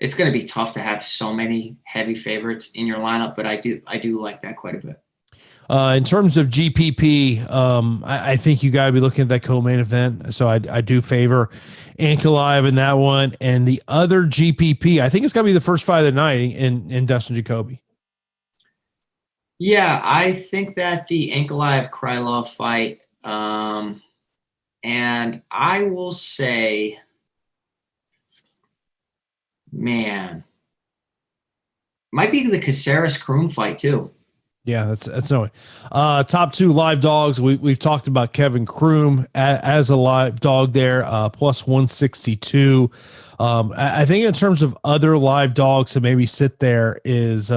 It's going to be tough to have so many heavy favorites in your lineup, but I do like that quite a bit. In terms of GPP, I think you got to be looking at that co-main event. So I do favor Ankalaev in that one. And the other GPP, I think it's got to be the first fight of the night in Dustin Jacoby. Yeah, I think that the Ankalaev Krylov fight, and I will say, man, might be the Caceres Croom fight too. Yeah, that's no way. Top 2 live dogs. We've talked about Kevin Croom as a live dog there, plus 162. I think in terms of other live dogs to maybe sit there is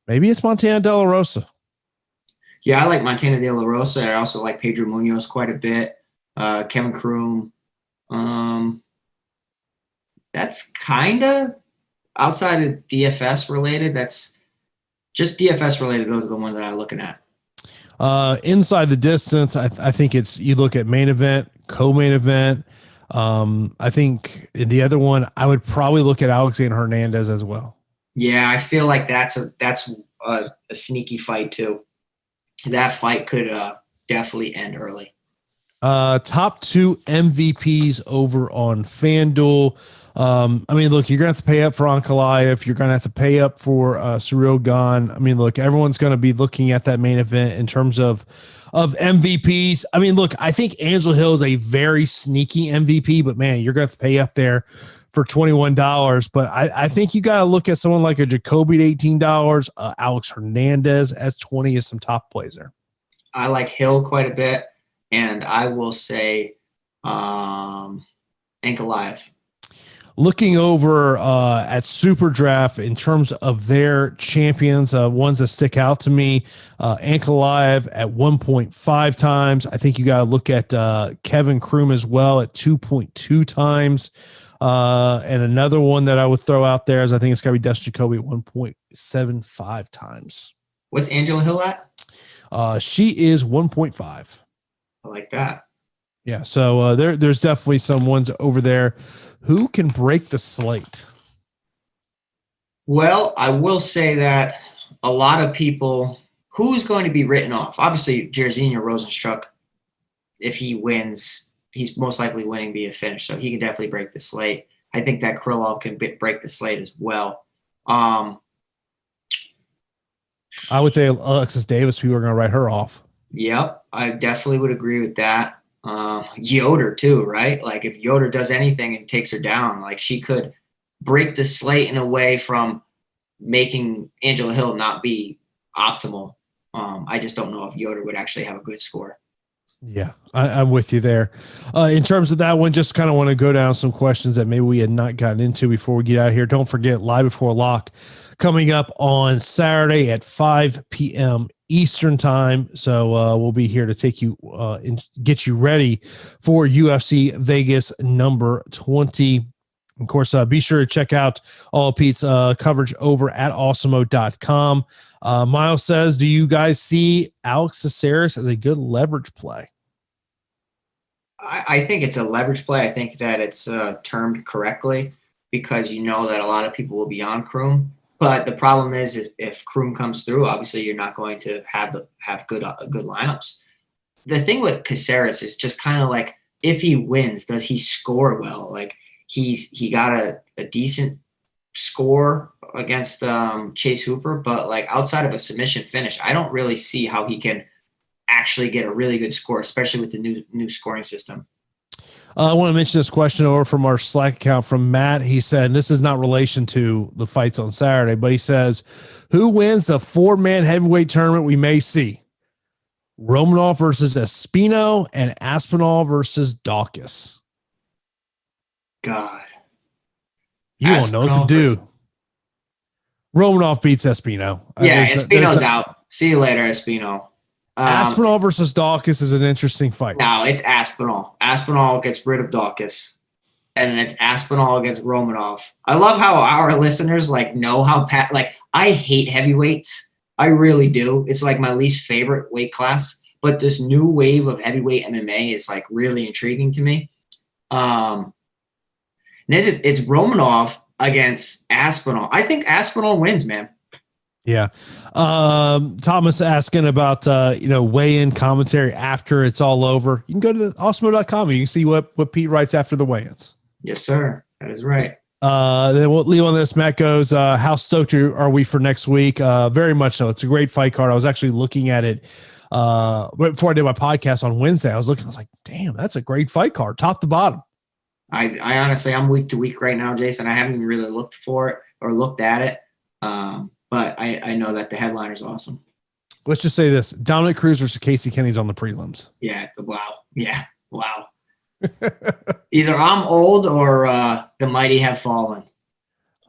maybe it's Montana De La Rosa. Yeah, I like Montana De La Rosa. I also like Pedro Munhoz quite a bit. Kevin Croom. That's kind of outside of DFS related. That's just DFS related. Those are the ones that I'm looking at. Inside the distance, I think it's, you look at main event, co-main event. I think the other one, I would probably look at Alexander Hernandez as well. Yeah, I feel like that's a sneaky fight too. That fight could definitely end early. Top 2 MVPs over on FanDuel. I mean, look, you're going to have to pay up for Ankalaev. You're going to have to pay up for Ciryl Gane. I mean, look, everyone's going to be looking at that main event in terms of MVPs. I mean, look, I think Angela Hill is a very sneaky MVP, but man, you're going to have to pay up there for $21. But I think you got to look at someone like a Jacoby at $18, Alex Hernandez as 20 as some top plays there. I like Hill quite a bit, and I will say Ankalaev. Looking over at Super Draft in terms of their champions, ones that stick out to me, Ankalaev at 1.5 times. I think you got to look at Kevin Croom as well at 2.2 times. And another one that I would throw out there is I think it's got to be Dustin Jacoby at 1.75 times. What's Angela Hill at? She is 1.5. I like that. Yeah, so there's definitely some ones over there. Who can break the slate? Well, I will say that a lot of people, who's going to be written off? Obviously, Jairzinho Rozenstruik, if he wins, he's most likely winning via finish, so he can definitely break the slate. I think that Krylov can break the slate as well. I would say Alexis Davis, people are going to write her off. Yep, I definitely would agree with that. Yoder too, right? Like if Yoder does anything and takes her down, like she could break the slate in a way from making Angela Hill not be optimal. I just don't know if Yoder would actually have a good score. Yeah, I'm with you there. In terms of that one, just kind of want to go down some questions that maybe we had not gotten into before we get out of here. Don't forget, Live Before Lock coming up on Saturday at 5 p.m. Eastern time. So we'll be here to take you and get you ready for UFC Vegas number 20. Of course, be sure to check out all Pete's coverage over at Awesemo.com. Miles says, do you guys see Alex Caceres as a good leverage play? I think it's a leverage play. I think that it's termed correctly because you know that a lot of people will be on Croom. But the problem is if Croom comes through, obviously you're not going to have good lineups. The thing with Caceres is just kind of like, if he wins, does he score well? Like he got a decent score against Chase Hooper, but like outside of a submission finish, I don't really see how he can actually get a really good score, especially with the new scoring system. I want to mention this question over from our Slack account from Matt. He said, and this is not relation to the fights on Saturday, but he says, who wins the 4-man heavyweight tournament we may see? Romanov versus Espino and Aspinall versus Dawkins. God. You won't know what to do. Romanov beats Espino. Yeah, Espino's out. See you later, Espino. Aspinall versus Dawkins is an interesting fight. No, it's Aspinall. Aspinall gets rid of Dawkins. And then it's Aspinall against Romanov. I love how our listeners know how I hate heavyweights. I really do. It's like my least favorite weight class. But this new wave of heavyweight MMA is really intriguing to me. And it's Romanov against Aspinall. I think Aspinall wins, man. Yeah. Thomas asking about weigh-in commentary after it's all over. You can go to Awesemo.com. You can see what Pete writes after the weigh-ins. Yes, sir. That is right. Then we'll leave on this. Matt goes, how stoked are we for next week? Very much so. It's a great fight card. I was actually looking at it right before I did my podcast on Wednesday. I was like, damn, that's a great fight card, top to bottom. I honestly, I'm week to week right now, Jason. I haven't even really looked for it or looked at it. But I know that the headline is awesome. Let's just say this. Dominic Cruz versus Casey Kenny's on the prelims. Yeah. Wow. Yeah. Wow. Either I'm old or the mighty have fallen.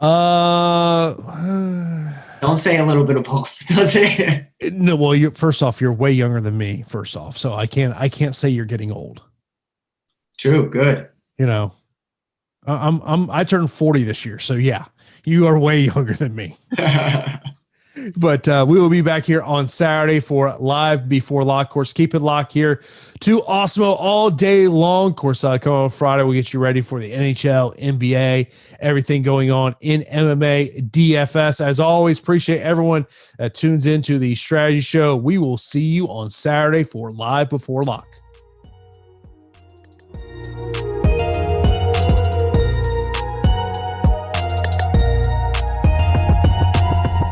Don't say a little bit of both. Don't say it. No. Well, first off, you're way younger than me. First off, so I can't say you're getting old. True. Good. I turned 40 this year, so yeah, you are way younger than me. But we will be back here on Saturday for Live Before Lock. Of course, keep it locked here to Awesemo all day long. Of course, come on Friday, we'll get you ready for the NHL, NBA, everything going on in MMA, DFS. As always, appreciate everyone that tunes into the strategy show. We will see you on Saturday for Live Before Lock.